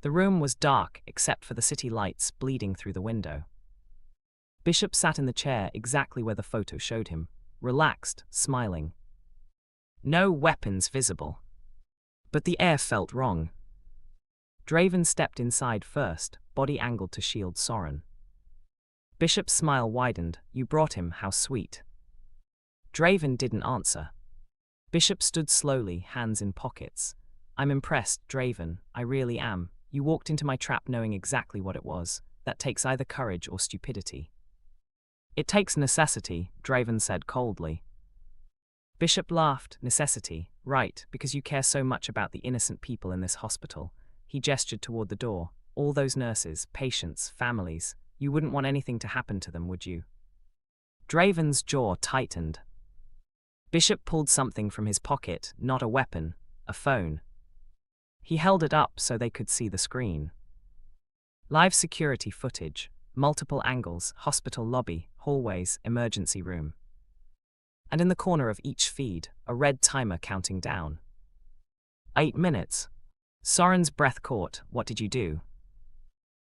The room was dark except for the city lights bleeding through the window. Bishop sat in the chair exactly where the photo showed him, relaxed, smiling. No weapons visible. But the air felt wrong. Draven stepped inside first, body angled to shield Soren. Bishop's smile widened. You brought him, how sweet. Draven didn't answer. Bishop stood slowly, hands in pockets. I'm impressed, Draven, I really am. You walked into my trap knowing exactly what it was. That takes either courage or stupidity. It takes necessity, Draven said coldly. Bishop laughed. Necessity, right, because you care so much about the innocent people in this hospital. He gestured toward the door. All those nurses, patients, families. You wouldn't want anything to happen to them, would you? Draven's jaw tightened. Bishop pulled something from his pocket, not a weapon, a phone. He held it up so they could see the screen. Live security footage, multiple angles, hospital lobby, hallways, emergency room. And in the corner of each feed, a red timer counting down. 8 minutes. Soren's breath caught. What did you do?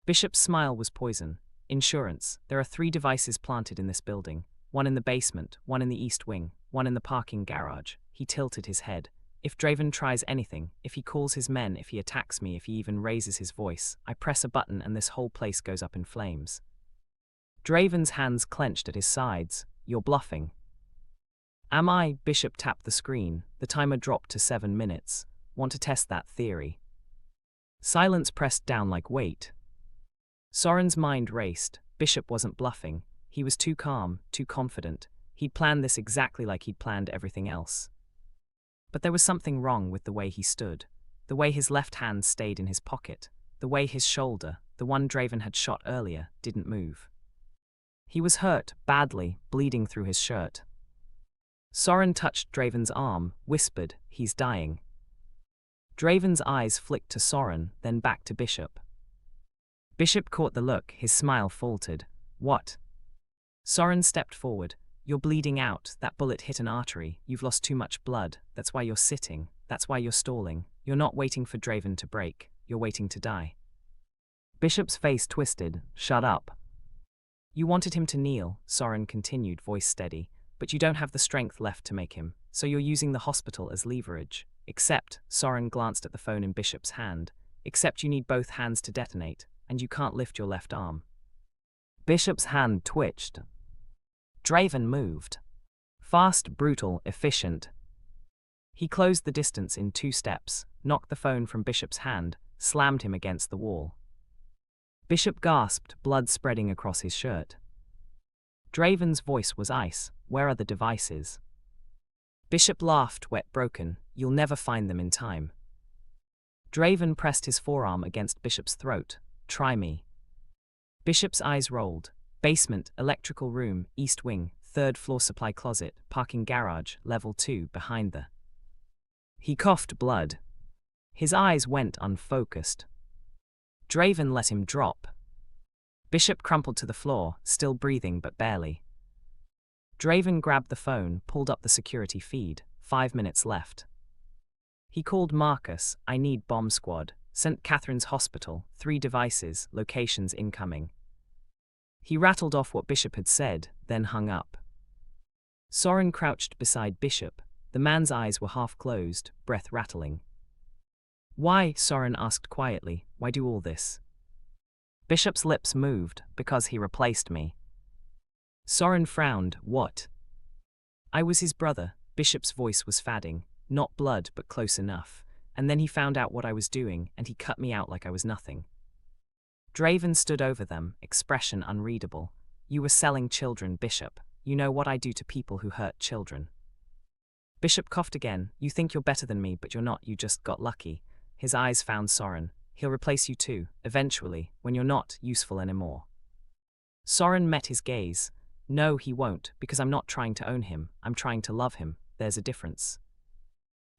Bishop's smile was poison. Insurance. There are 3 devices planted in this building. 1 in the basement, 1 in the east wing, 1 in the parking garage. He tilted his head. If Draven tries anything, if he calls his men, if he attacks me, if he even raises his voice, I press a button and this whole place goes up in flames. Draven's hands clenched at his sides. You're bluffing. Am I? Bishop tapped the screen. The timer dropped to 7 minutes. Want to test that theory? Silence pressed down like weight. Soren's mind raced. Bishop wasn't bluffing. He was too calm, too confident. He'd planned this exactly like he'd planned everything else. But there was something wrong with the way he stood, the way his left hand stayed in his pocket, the way his shoulder, the one Draven had shot earlier, didn't move. He was hurt, badly, bleeding through his shirt. Soren touched Draven's arm, whispered, he's dying. Draven's eyes flicked to Soren, then back to Bishop. Bishop caught the look, his smile faltered. What? Soren stepped forward. You're bleeding out, that bullet hit an artery, you've lost too much blood, that's why you're sitting, that's why you're stalling, you're not waiting for Draven to break, you're waiting to die. Bishop's face twisted. Shut up. You wanted him to kneel, Soren continued, voice steady, but you don't have the strength left to make him, so you're using the hospital as leverage. Except, Soren glanced at the phone in Bishop's hand, except you need both hands to detonate, and you can't lift your left arm. Bishop's hand twitched. Draven moved. Fast, brutal, efficient. He closed the distance in 2 steps, knocked the phone from Bishop's hand, slammed him against the wall. Bishop gasped, blood spreading across his shirt. Draven's voice was ice. Where are the devices? Bishop laughed, wet, broken. You'll never find them in time. Draven pressed his forearm against Bishop's throat. Try me. Bishop's eyes rolled. Basement, electrical room, east wing, 3rd floor supply closet, parking garage, level 2, behind the... He coughed blood. His eyes went unfocused. Draven let him drop. Bishop crumpled to the floor, still breathing but barely. Draven grabbed the phone, pulled up the security feed. 5 minutes left. He called Marcus, I need bomb squad. St. Catherine's Hospital, 3 devices, locations incoming. He rattled off what Bishop had said, then hung up. Soren crouched beside Bishop. The man's eyes were half closed, breath rattling. Why? Soren asked quietly. Why do all this? Bishop's lips moved. Because he replaced me. Soren frowned. What? I was his brother. Bishop's voice was fading. Not blood, but close enough. And then he found out what I was doing, and he cut me out like I was nothing. Draven stood over them, expression unreadable. You were selling children, Bishop. You know what I do to people who hurt children. Bishop coughed again. You think you're better than me, but you're not. You just got lucky. His eyes found Soren. He'll replace you too, eventually, when you're not useful anymore. Soren met his gaze. No, he won't, because I'm not trying to own him. I'm trying to love him. There's a difference.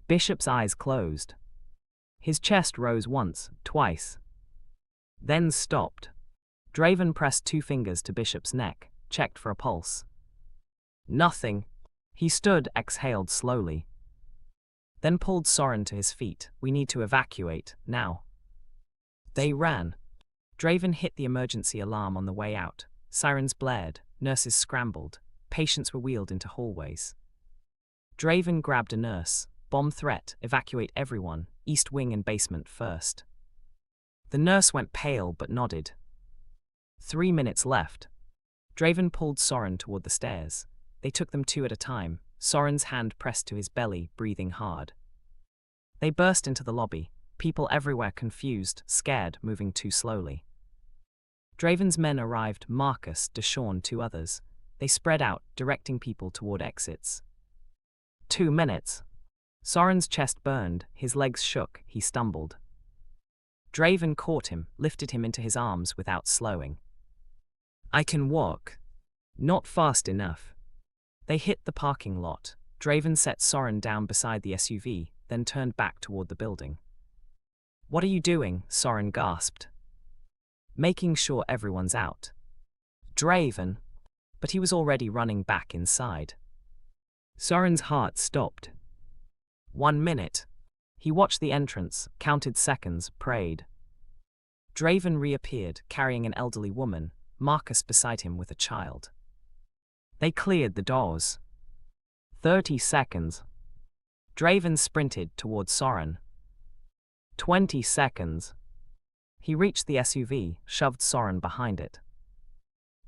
Bishop's eyes closed. His chest rose once, twice. Then stopped. Draven pressed 2 fingers to Bishop's neck, checked for a pulse. Nothing. He stood, exhaled slowly. Then pulled Soren to his feet. We need to evacuate, now. They ran. Draven hit the emergency alarm on the way out. Sirens blared, nurses scrambled, patients were wheeled into hallways. Draven grabbed a nurse. Bomb threat, evacuate everyone, east wing and basement first. The nurse went pale but nodded. 3 minutes left. Draven pulled Soren toward the stairs. They took them 2 at a time, Soren's hand pressed to his belly, breathing hard. They burst into the lobby, people everywhere confused, scared, moving too slowly. Draven's men arrived, Marcus, Deshawn, 2 others. They spread out, directing people toward exits. 2 minutes. Soren's chest burned, his legs shook, he stumbled. Draven caught him, lifted him into his arms without slowing. I can walk. Not fast enough. They hit the parking lot. Draven set Soren down beside the SUV, then turned back toward the building. What are you doing? Soren gasped. Making sure everyone's out. Draven. But he was already running back inside. Soren's heart stopped. 1 minute. He watched the entrance, counted seconds, prayed. Draven reappeared, carrying an elderly woman, Marcus beside him with a child. They cleared the doors. 30 seconds. Draven sprinted toward Soren. 20 seconds. He reached the SUV, shoved Soren behind it.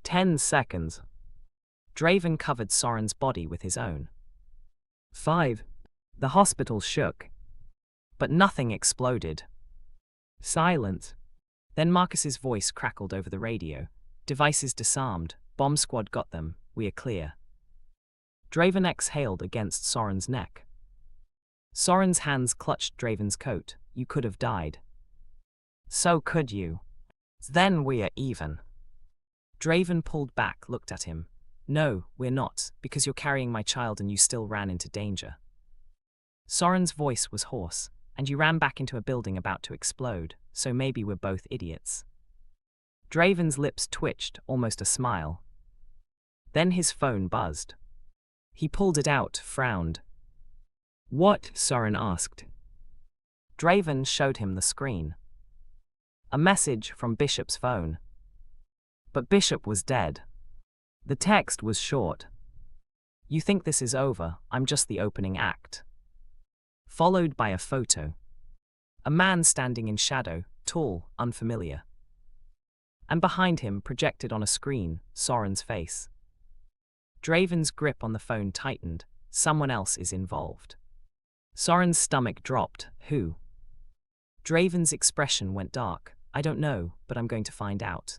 10 seconds. Draven covered Soren's body with his own. 5. The hospital shook. But nothing exploded. Silence. Then Marcus's voice crackled over the radio. Devices disarmed. Bomb squad got them. We are clear. Draven exhaled against Soren's neck. Soren's hands clutched Draven's coat. You could have died. So could you. Then we are even. Draven pulled back, looked at him. No, we're not, because you're carrying my child and you still ran into danger. Soren's voice was hoarse, and you ran back into a building about to explode, so maybe we're both idiots. Draven's lips twitched, almost a smile. Then his phone buzzed. He pulled it out, frowned. What? Soren asked. Draven showed him the screen. A message from Bishop's phone. But Bishop was dead. The text was short. You think this is over, I'm just the opening act. Followed by a photo. A man standing in shadow, tall, unfamiliar. And behind him, projected on a screen, Soren's face. Draven's grip on the phone tightened. Someone else is involved. Soren's stomach dropped. Who? Draven's expression went dark. I don't know, but I'm going to find out.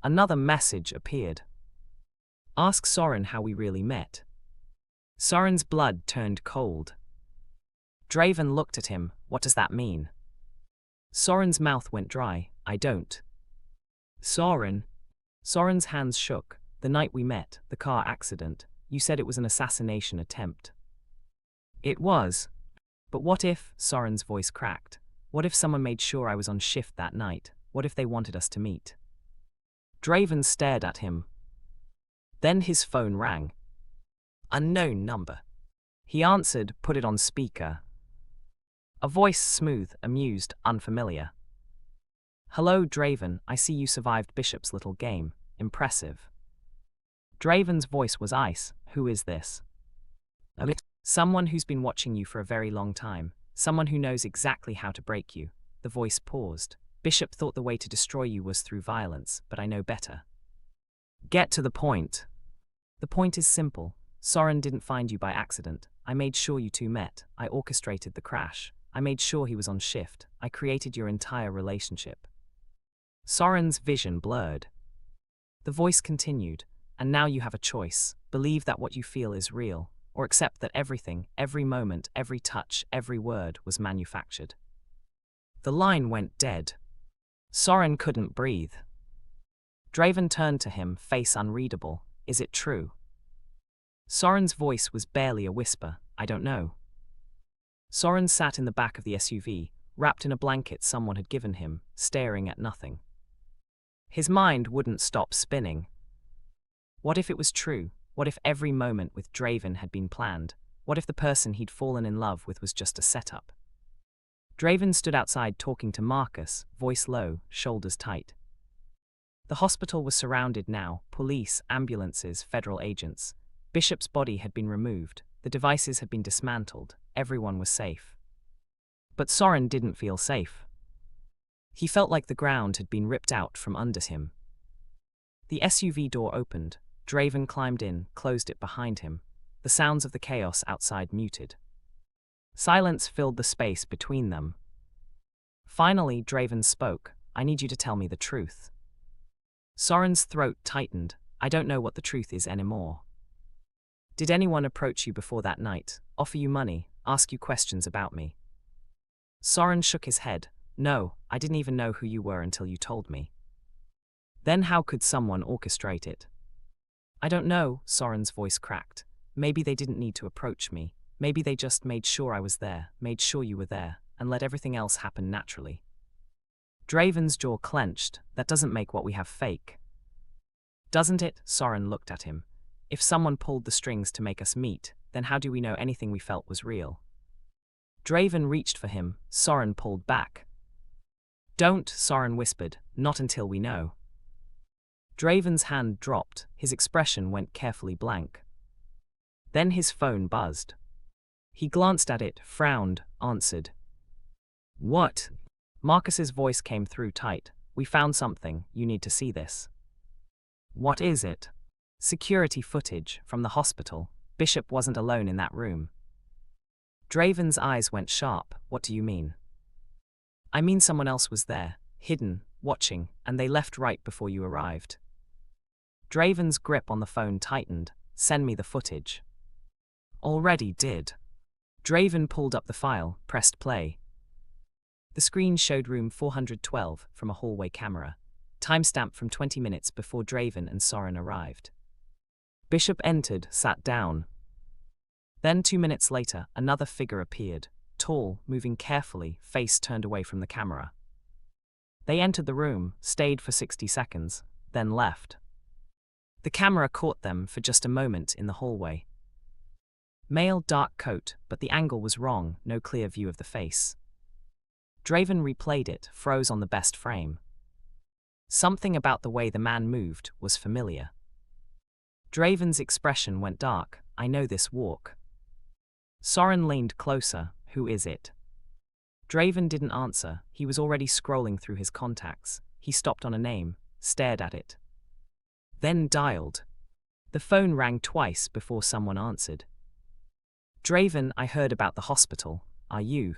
Another message appeared. Ask Soren how we really met. Soren's blood turned cold. Draven looked at him. What does that mean? Soren's mouth went dry. I don't. Soren. Soren's hands shook. The night we met, the car accident, you said it was an assassination attempt. It was. But what if, Soren's voice cracked, what if someone made sure I was on shift that night? What if they wanted us to meet? Draven stared at him. Then his phone rang. Unknown number. He answered, put it on speaker. A voice smooth, amused, unfamiliar. Hello, Draven, I see you survived Bishop's little game. Impressive. Draven's voice was ice. Who is this? Someone who's been watching you for a very long time. Someone who knows exactly how to break you. The voice paused. Bishop thought the way to destroy you was through violence, but I know better. Get to the point. The point is simple. Soren didn't find you by accident. I made sure you two met. I orchestrated the crash. I made sure he was on shift. I created your entire relationship. Soren's vision blurred. The voice continued, and now you have a choice. Believe that what you feel is real, or accept that everything, every moment, every touch, every word was manufactured. The line went dead. Soren couldn't breathe. Draven turned to him, face unreadable. Is it true? Soren's voice was barely a whisper. I don't know. Soren sat in the back of the SUV, wrapped in a blanket someone had given him, staring at nothing. His mind wouldn't stop spinning. What if it was true? What if every moment with Draven had been planned? What if the person he'd fallen in love with was just a setup? Draven stood outside talking to Marcus, voice low, shoulders tight. The hospital was surrounded now, police, ambulances, federal agents. Bishop's body had been removed, the devices had been dismantled, everyone was safe. But Soren didn't feel safe. He felt like the ground had been ripped out from under him. The SUV door opened. Draven climbed in, closed it behind him. The sounds of the chaos outside muted. Silence filled the space between them. Finally, Draven spoke. I need you to tell me the truth. Soren's throat tightened. I don't know what the truth is anymore. Did anyone approach you before that night, offer you money, ask you questions about me? Soren shook his head. No, I didn't even know who you were until you told me. Then how could someone orchestrate it? I don't know, Soren's voice cracked. Maybe they didn't need to approach me. Maybe they just made sure I was there, made sure you were there, and let everything else happen naturally. Draven's jaw clenched. That doesn't make what we have fake. Doesn't it? Soren looked at him. If someone pulled the strings to make us meet, then how do we know anything we felt was real? Draven reached for him. Soren pulled back. Don't, Soren whispered. Not until we know. Draven's hand dropped. His expression went carefully blank. Then his phone buzzed. He glanced at it, frowned, answered. What? Marcus's voice came through tight. We found something. You need to see this. What is it? Security footage from the hospital. Bishop wasn't alone in that room. Draven's eyes went sharp. What do you mean? I mean someone else was there, hidden, watching, and they left right before you arrived. Draven's grip on the phone tightened. Send me the footage. Already did. Draven pulled up the file, pressed play. The screen showed room 412 from a hallway camera, timestamp from 20 minutes before Draven and Soren arrived. Bishop entered, sat down. Then 2 minutes later, another figure appeared, tall, moving carefully, face turned away from the camera. They entered the room, stayed for 60 seconds, then left. The camera caught them for just a moment in the hallway. Male, dark coat, but the angle was wrong, no clear view of the face. Draven replayed it, froze on the best frame. Something about the way the man moved was familiar. Draven's expression went dark. I know this walk. Soren leaned closer. Who is it? Draven didn't answer. He was already scrolling through his contacts. He stopped on a name, stared at it. Then dialed. The phone rang twice before someone answered. Draven, I heard about the hospital. Are you?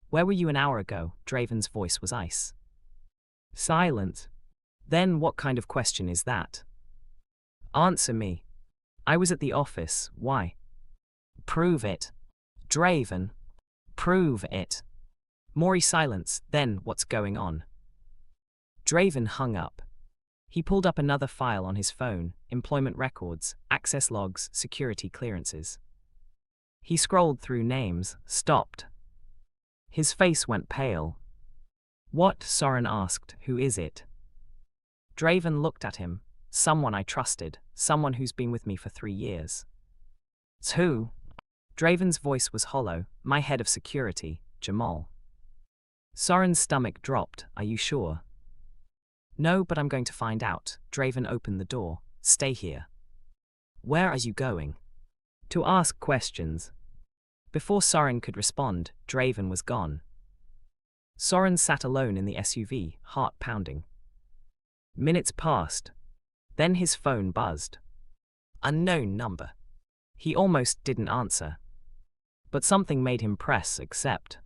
Where were you an hour ago? Draven's voice was ice. Silent. Then what kind of question is that? Answer me. I was at the office. Why? Prove it. Draven. Prove it. More silence. Then what's going on? Draven hung up. He pulled up another file on his phone, employment records, access logs, security clearances. He scrolled through names, stopped. His face went pale. What? Soren asked. Who is it? Draven looked at him. Someone I trusted, someone who's been with me for 3 years. "It's who?" Draven's voice was hollow. "My head of security, Jamal." Soren's stomach dropped. "Are you sure?" "No, but I'm going to find out." Draven opened the door. "Stay here." "Where are you going?" "To ask questions." Before Soren could respond, Draven was gone. Soren sat alone in the SUV, heart pounding. Minutes passed. Then his phone buzzed. Unknown number. He almost didn't answer. But something made him press accept.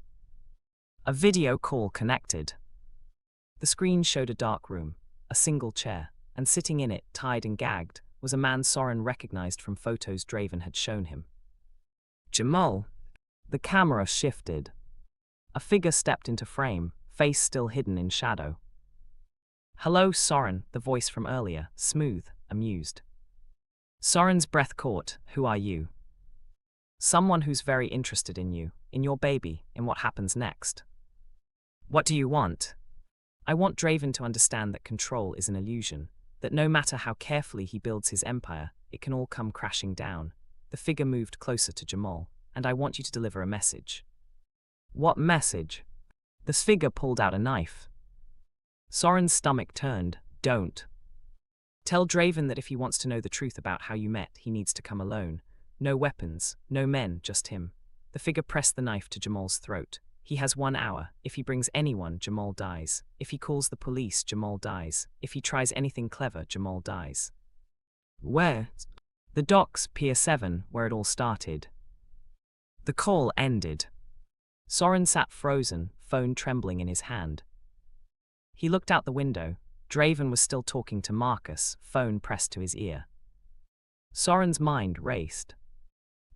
A video call connected. The screen showed a dark room, a single chair, and sitting in it, tied and gagged, was a man Soren recognized from photos Draven had shown him. Jamal. The camera shifted. A figure stepped into frame, face still hidden in shadow. "Hello, Soren," the voice from earlier, smooth, amused. Soren's breath caught. "Who are you?" "Someone who's very interested in you, in your baby, in what happens next." "What do you want?" "I want Draven to understand that control is an illusion, that no matter how carefully he builds his empire, it can all come crashing down." The figure moved closer to Jamal. "And I want you to deliver a message." "What message?" The figure pulled out a knife. Soren's stomach turned. "Don't. Tell Draven that if he wants to know the truth about how you met, he needs to come alone. No weapons, no men, just him." The figure pressed the knife to Jamal's throat. "He has 1 hour. If he brings anyone, Jamal dies. If he calls the police, Jamal dies. If he tries anything clever, Jamal dies." "Where?" "The docks, Pier 7, where it all started." The call ended. Soren sat frozen, phone trembling in his hand. He looked out the window. Draven was still talking to Marcus, phone pressed to his ear. Soren's mind raced.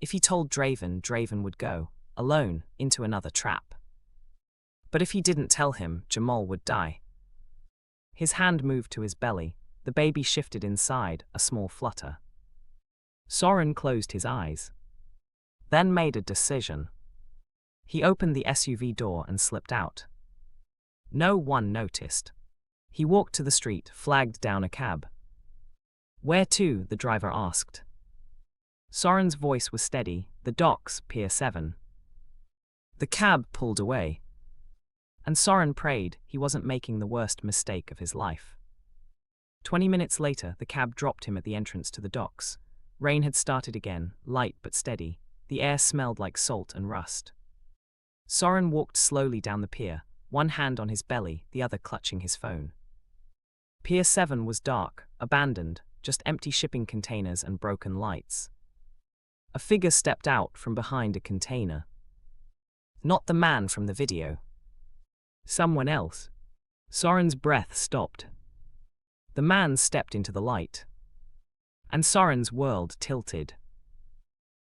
If he told Draven, Draven would go, alone, into another trap. But if he didn't tell him, Jamal would die. His hand moved to his belly. The baby shifted inside, a small flutter. Soren closed his eyes. Then made a decision. He opened the SUV door and slipped out. No one noticed. He walked to the street, flagged down a cab. "Where to?" the driver asked. Soren's voice was steady. "The docks, Pier 7. The cab pulled away. And Soren prayed he wasn't making the worst mistake of his life. 20 minutes later, the cab dropped him at the entrance to the docks. Rain had started again, light but steady. The air smelled like salt and rust. Soren walked slowly down the pier, one hand on his belly, the other clutching his phone. Pier 7 was dark, abandoned, just empty shipping containers and broken lights. A figure stepped out from behind a container. Not the man from the video. Someone else. Soren's breath stopped. The man stepped into the light. And Soren's world tilted.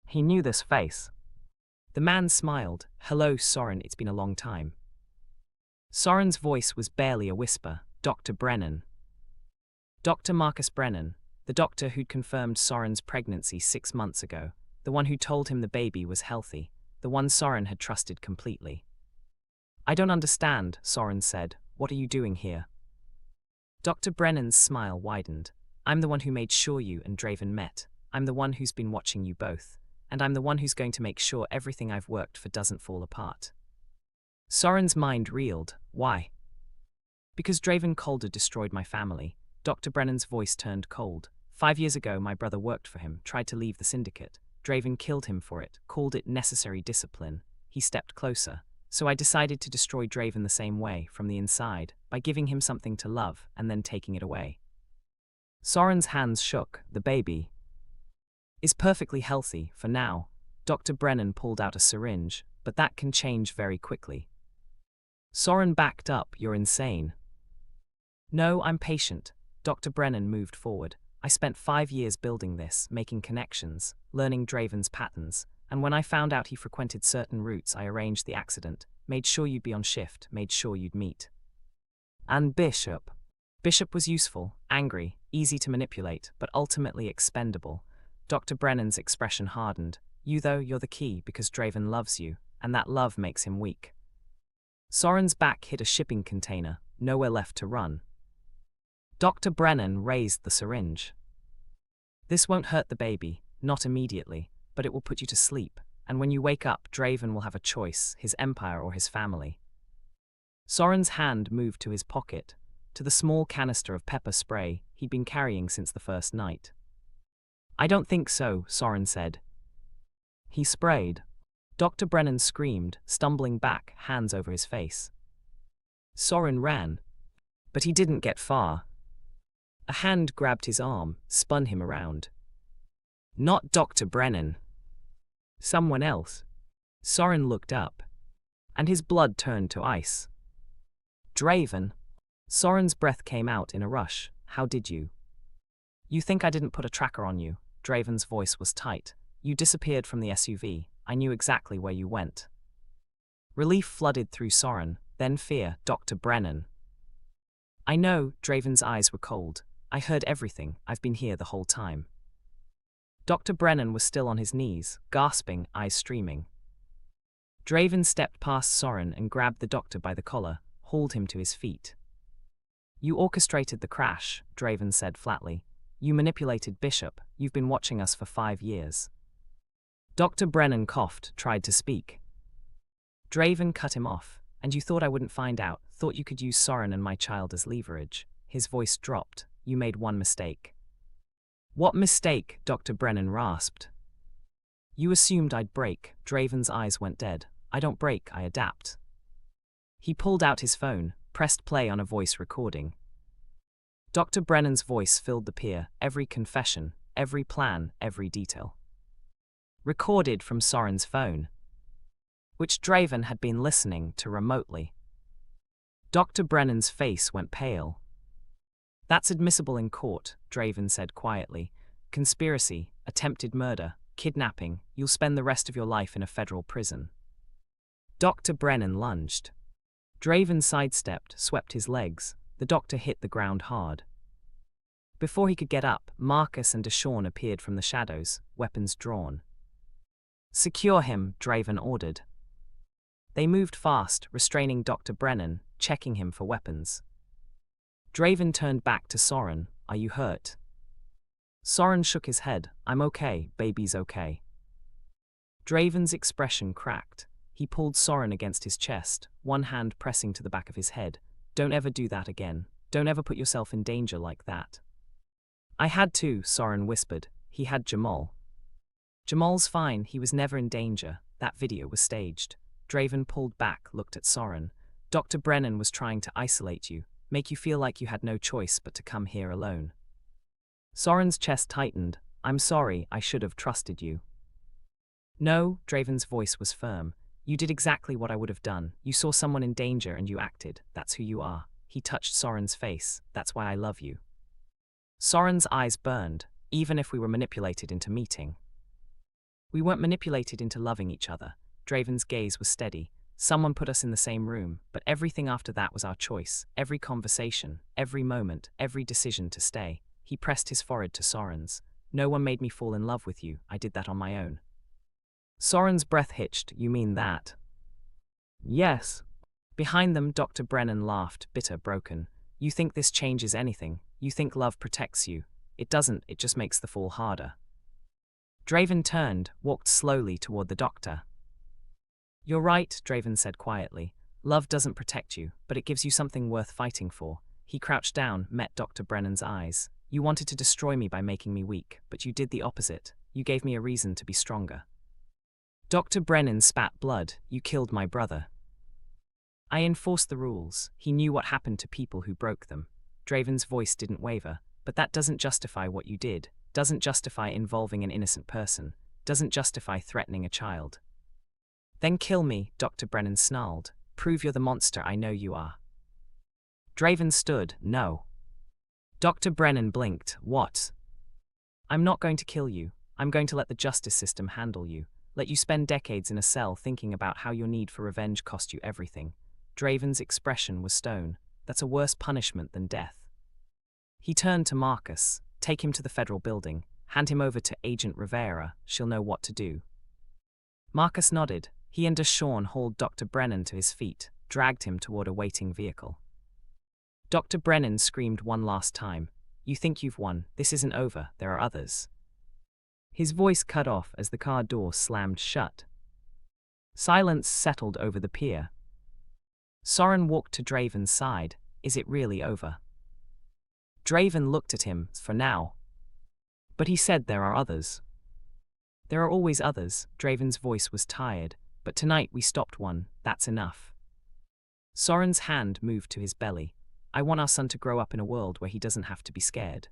He knew this face. The man smiled. "Hello, Soren, it's been a long time." Soren's voice was barely a whisper. "Dr. Brennan." Dr. Marcus Brennan, the doctor who'd confirmed Soren's pregnancy 6 months ago, the one who told him the baby was healthy, the one Soren had trusted completely. "I don't understand," Soren said. "What are you doing here?" Dr. Brennan's smile widened. "I'm the one who made sure you and Draven met. I'm the one who's been watching you both. And I'm the one who's going to make sure everything I've worked for doesn't fall apart." Soren's mind reeled. "Why?" "Because Draven Calder destroyed my family." Dr. Brennan's voice turned cold. 5 years ago, my brother worked for him, tried to leave the syndicate. Draven killed him for it, called it necessary discipline. He stepped closer. So I decided to destroy Draven the same way, from the inside, by giving him something to love and then taking it away. Soren's hands shook. "The baby is perfectly healthy, for now." Dr. Brennan pulled out a syringe, "But that can change very quickly." Soren backed up. "You're insane." "No, I'm patient." Dr. Brennan moved forward. "I spent 5 years building this, making connections, learning Draven's patterns, and when I found out he frequented certain routes, I arranged the accident, made sure you'd be on shift, made sure you'd meet." "And Bishop?" "Bishop was useful, angry, easy to manipulate, but ultimately expendable." Dr. Brennan's expression hardened. "You, though, you're the key, because Draven loves you, and that love makes him weak." Soren's back hit a shipping container, nowhere left to run. Dr. Brennan raised the syringe. "This won't hurt the baby, not immediately, but it will put you to sleep, and when you wake up, Draven will have a choice, his empire or his family. Soren's hand moved to his pocket, to the small canister of pepper spray he'd been carrying since the first night. I don't think so, Soren said. He sprayed. Dr. Brennan screamed, stumbling back, hands over his face. Soren ran, but he didn't get far. A hand grabbed his arm, spun him around. Not Dr. Brennan. Someone else. Soren looked up, and his blood turned to ice. Draven. Soren's breath came out in a rush. How did you? You think I didn't put a tracker on you? Draven's voice was tight. You disappeared from the SUV. I knew exactly where you went. Relief flooded through Soren, then fear. Dr. Brennan. I know, Draven's eyes were cold. I heard everything. I've been here the whole time. Dr. Brennan was still on his knees, gasping, eyes streaming. Draven stepped past Soren and grabbed the doctor by the collar, hauled him to his feet. You orchestrated the crash, Draven said flatly. You manipulated Bishop. You've been watching us for 5 years. Dr. Brennan coughed, tried to speak. Draven cut him off. And you thought I wouldn't find out, thought you could use Soren and my child as leverage. His voice dropped. You made one mistake. What mistake? Dr. Brennan rasped. You assumed I'd break. Draven's eyes went dead. I don't break, I adapt. He pulled out his phone, pressed play on a voice recording. Dr. Brennan's voice filled the pier, every confession, every plan, every detail. Recorded from Soren's phone, which Draven had been listening to remotely. Dr. Brennan's face went pale. That's admissible in court, Draven said quietly. Conspiracy, attempted murder, kidnapping, you'll spend the rest of your life in a federal prison. Dr. Brennan lunged. Draven sidestepped, swept his legs. The doctor hit the ground hard. Before he could get up, Marcus and Deshawn appeared from the shadows, weapons drawn. Secure him, Draven ordered. They moved fast, restraining Dr. Brennan, checking him for weapons. Draven turned back to Soren. Are you hurt? Soren shook his head. I'm okay, baby's okay. Draven's expression cracked. He pulled Soren against his chest, one hand pressing to the back of his head. Don't ever do that again. Don't ever put yourself in danger like that. I had to, Soren whispered. He had Jamal. Jamal's fine, he was never in danger. That video was staged. Draven pulled back, looked at Soren. Dr. Brennan was trying to isolate you, make you feel like you had no choice but to come here alone. Soren's chest tightened. I'm sorry, I should have trusted you. No, Draven's voice was firm. You did exactly what I would have done. You saw someone in danger and you acted. That's who you are. He touched Soren's face. That's why I love you. Soren's eyes burned, even if we were manipulated into meeting. We weren't manipulated into loving each other. Draven's gaze was steady. Someone put us in the same room, but everything after that was our choice. Every conversation, every moment, every decision to stay. He pressed his forehead to Soren's. No one made me fall in love with you. I did that on my own. Soren's breath hitched. You mean that? Yes. Behind them, Dr. Brennan laughed, bitter, broken. You think this changes anything. You think love protects you. It doesn't, it just makes the fall harder. Draven turned, walked slowly toward the doctor. You're right, Draven said quietly. Love doesn't protect you, but it gives you something worth fighting for. He crouched down, met Dr. Brennan's eyes. You wanted to destroy me by making me weak, but you did the opposite. You gave me a reason to be stronger. Dr. Brennan spat blood. You killed my brother. I enforced the rules. He knew what happened to people who broke them. Draven's voice didn't waver. But that doesn't justify what you did. Doesn't justify involving an innocent person. Doesn't justify threatening a child. Then kill me, Dr. Brennan snarled. Prove you're the monster I know you are. Draven stood. No. Dr. Brennan blinked. What? I'm not going to kill you. I'm going to let the justice system handle you. Let you spend decades in a cell thinking about how your need for revenge cost you everything. Draven's expression was stone. That's a worse punishment than death. He turned to Marcus. Take him to the federal building. Hand him over to Agent Rivera. She'll know what to do. Marcus nodded. He and Deshawn hauled Dr. Brennan to his feet, dragged him toward a waiting vehicle. Dr. Brennan screamed one last time. You think you've won. This isn't over. There are others. His voice cut off as the car door slammed shut. Silence settled over the pier. Soren walked to Draven's side. Is it really over? Draven looked at him. For now. But he said there are others. There are always others. Draven's voice was tired. But tonight we stopped one. That's enough. Soren's hand moved to his belly. I want our son to grow up in a world where he doesn't have to be scared.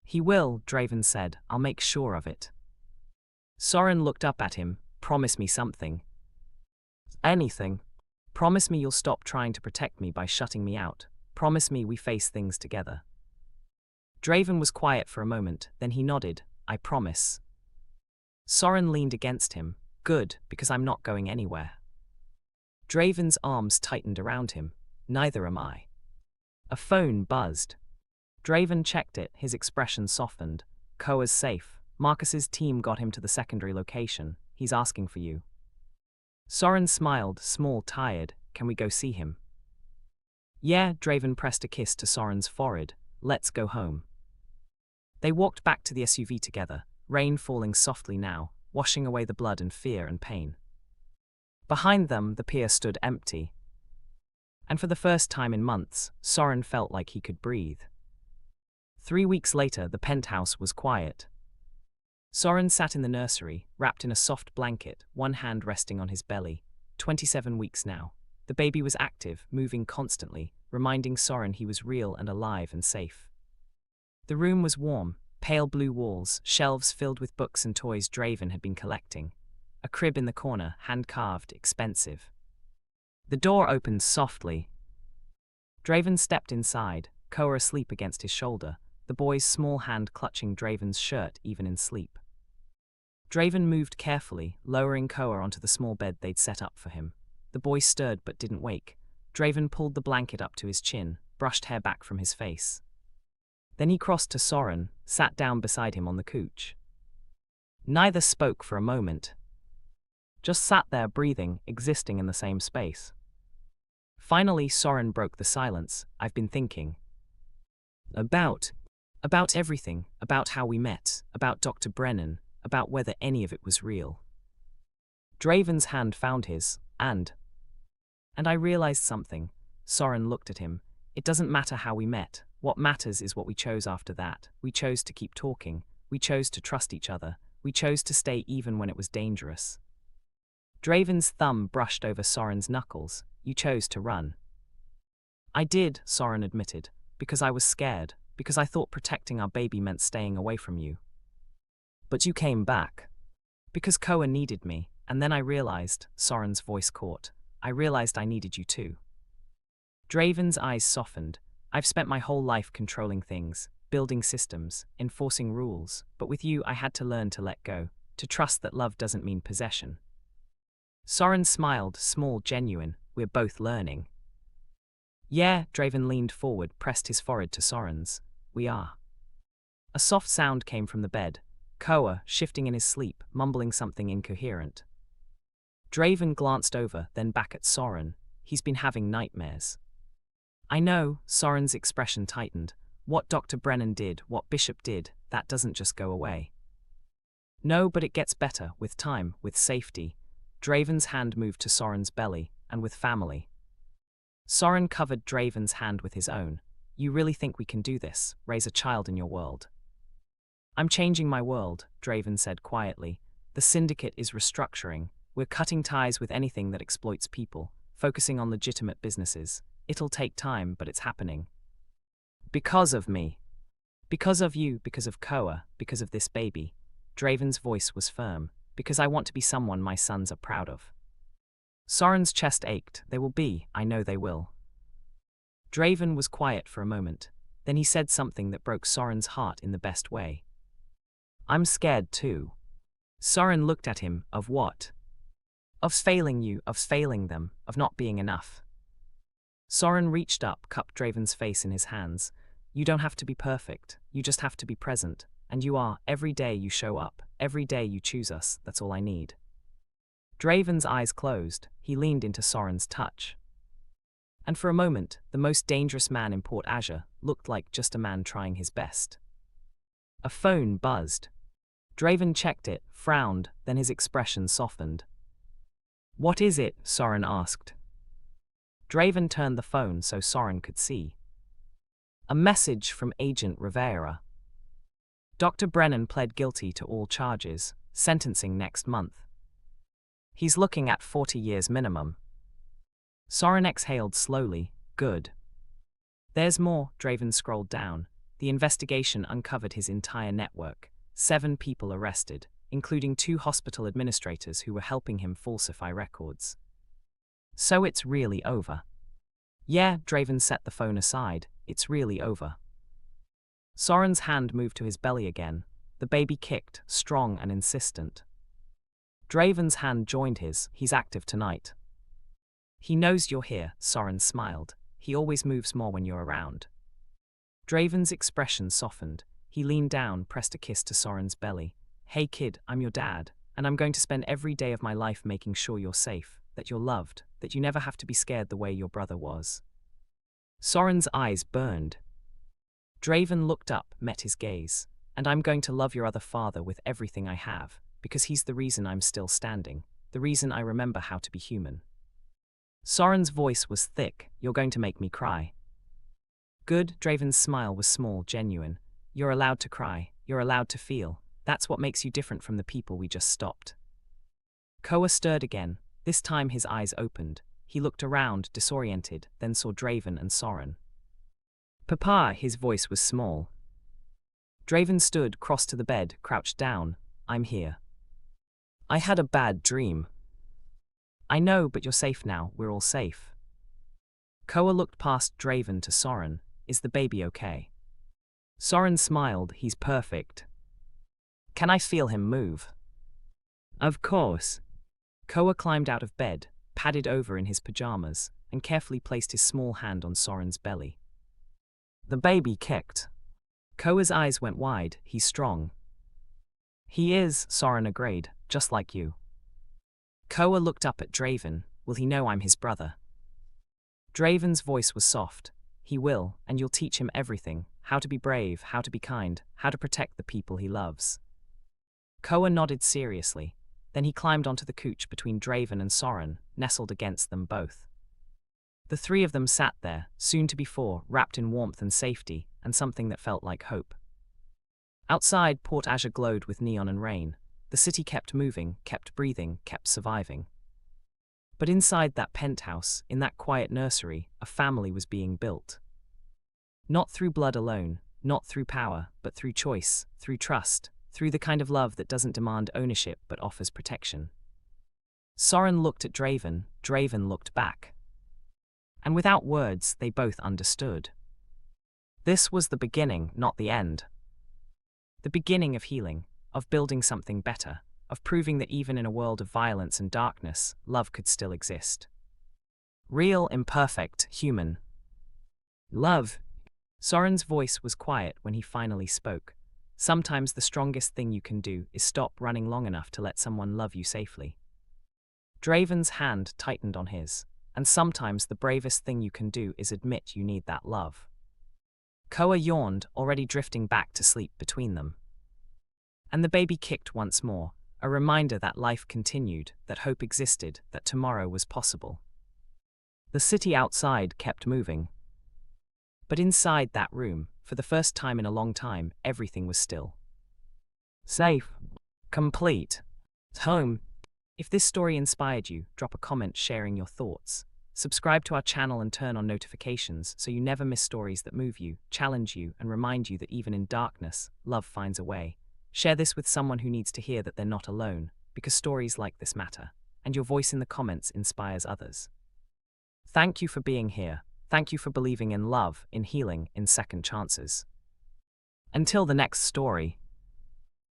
He will, Draven said. I'll make sure of it. Soren looked up at him. Promise me something. Anything. Promise me you'll stop trying to protect me by shutting me out. Promise me we face things together. Draven was quiet for a moment, then he nodded. I promise. Soren leaned against him. Good, because I'm not going anywhere. Draven's arms tightened around him. Neither am I. A phone buzzed. Draven checked it, his expression softened. Koa's safe. Marcus's team got him to the secondary location. He's asking for you. Soren smiled, small, tired. Can we go see him? Yeah, Draven pressed a kiss to Soren's forehead. Let's go home. They walked back to the SUV together, rain falling softly now, washing away the blood and fear and pain. Behind them, the pier stood empty. And for the first time in months, Soren felt like he could breathe. 3 weeks later, the penthouse was quiet. Soren sat in the nursery, wrapped in a soft blanket, one hand resting on his belly. 27 weeks now. The baby was active, moving constantly, reminding Soren he was real and alive and safe. The room was warm, pale blue walls, shelves filled with books and toys Draven had been collecting. A crib in the corner, hand-carved, expensive. The door opened softly. Draven stepped inside, Koa asleep against his shoulder, the boy's small hand clutching Draven's shirt even in sleep. Draven moved carefully, lowering Koa onto the small bed they'd set up for him. The boy stirred but didn't wake. Draven pulled the blanket up to his chin, brushed hair back from his face. Then he crossed to Soren, sat down beside him on the couch. Neither spoke for a moment. Just sat there breathing, existing in the same space. Finally, Soren broke the silence. I've been thinking. About everything, about how we met, about Dr. Brennan, about whether any of it was real. Draven's hand found his, and I realized something. Soren looked at him. It doesn't matter how we met. What matters is what we chose after that. We chose to keep talking. We chose to trust each other. We chose to stay even when it was dangerous. Draven's thumb brushed over Soren's knuckles. You chose to run. I did, Soren admitted, because I was scared, because I thought protecting our baby meant staying away from you. But you came back. Because Koa needed me, and then I realized, Soren's voice caught, I realized I needed you too. Draven's eyes softened. I've spent my whole life controlling things, building systems, enforcing rules, but with you I had to learn to let go, to trust that love doesn't mean possession. Soren smiled, small, genuine. We're both learning. Yeah, Draven leaned forward, pressed his forehead to Soren's. We are. A soft sound came from the bed. Koa, shifting in his sleep, mumbling something incoherent. Draven glanced over, then back at Soren. He's been having nightmares. I know, Soren's expression tightened. What Dr. Brennan did, what Bishop did, that doesn't just go away. No, but it gets better, with time, with safety. Draven's hand moved to Soren's belly, and with family. Soren covered Draven's hand with his own. You really think we can do this, raise a child in your world? I'm changing my world, Draven said quietly. The syndicate is restructuring. We're cutting ties with anything that exploits people, focusing on legitimate businesses. It'll take time, but it's happening. Because of me. Because of you, because of Koa, because of this baby. Draven's voice was firm. Because I want to be someone my sons are proud of. Soren's chest ached. They will be, I know they will. Draven was quiet for a moment. Then he said something that broke Soren's heart in the best way. I'm scared too. Soren looked at him. Of what? Of failing you, of failing them, of not being enough. Soren reached up, cupped Draven's face in his hands. You don't have to be perfect, you just have to be present. And you are, every day you show up, every day you choose us, that's all I need. Draven's eyes closed, he leaned into Soren's touch. And for a moment, the most dangerous man in Port Azure looked like just a man trying his best. A phone buzzed. Draven checked it, frowned, then his expression softened. "What is it?" Soren asked. Draven turned the phone so Soren could see. A message from Agent Rivera. Dr. Brennan pled guilty to all charges, sentencing next month. He's looking at 40 years minimum. Soren exhaled slowly. Good. There's more. Draven scrolled down. The investigation uncovered his entire network. 7 people arrested, including 2 hospital administrators who were helping him falsify records. So it's really over. Yeah, Draven set the phone aside. It's really over. Soren's hand moved to his belly again. The baby kicked, strong and insistent. Draven's hand joined his. He's active tonight. He knows you're here, Soren smiled. He always moves more when you're around. Draven's expression softened. He leaned down, pressed a kiss to Soren's belly. Hey kid, I'm your dad, and I'm going to spend every day of my life making sure you're safe, that you're loved, that you never have to be scared the way your brother was. Soren's eyes burned. Draven looked up, met his gaze. And I'm going to love your other father with everything I have, because he's the reason I'm still standing, the reason I remember how to be human. Soren's voice was thick. You're going to make me cry. Good. Draven's smile was small, genuine. You're allowed to cry. You're allowed to feel. That's what makes you different from the people we just stopped. Koa stirred again. This time his eyes opened. He looked around, disoriented, then saw Draven and Soren. Papa, his voice was small. Draven stood, crossed to the bed, crouched down. I'm here. I had a bad dream. I know, but you're safe now. We're all safe. Koa looked past Draven to Soren. Is the baby okay? Soren smiled. He's perfect. Can I feel him move? Of course. Koa climbed out of bed, padded over in his pajamas, and carefully placed his small hand on Soren's belly. The baby kicked. Koa's eyes went wide. He's strong. He is, Soren agreed, just like you. Koa looked up at Draven. Will he know I'm his brother? Draven's voice was soft. He will, and you'll teach him everything, how to be brave, how to be kind, how to protect the people he loves. Koa nodded seriously. Then he climbed onto the couch between Draven and Soren, nestled against them both. The 3 of them sat there, soon to be 4, wrapped in warmth and safety, and something that felt like hope. Outside, Port Azure glowed with neon and rain. The city kept moving, kept breathing, kept surviving. But inside that penthouse, in that quiet nursery, a family was being built. Not through blood alone, not through power, but through choice, through trust, through the kind of love that doesn't demand ownership but offers protection. Soren looked at Draven, Draven looked back. And without words, they both understood. This was the beginning, not the end. The beginning of healing, of building something better, of proving that even in a world of violence and darkness, love could still exist. Real, imperfect, human. Love. Soren's voice was quiet when he finally spoke. Sometimes the strongest thing you can do is stop running long enough to let someone love you safely. Draven's hand tightened on his. And sometimes the bravest thing you can do is admit you need that love. Koa yawned, already drifting back to sleep between them. And the baby kicked once more, a reminder that life continued, that hope existed, that tomorrow was possible. The city outside kept moving. But inside that room, for the first time in a long time, everything was still. Safe. Complete. Home. If this story inspired you, drop a comment sharing your thoughts. Subscribe to our channel and turn on notifications so you never miss stories that move you, challenge you, and remind you that even in darkness, love finds a way. Share this with someone who needs to hear that they're not alone, because stories like this matter, and your voice in the comments inspires others. Thank you for being here. Thank you for believing in love, in healing, in second chances. Until the next story.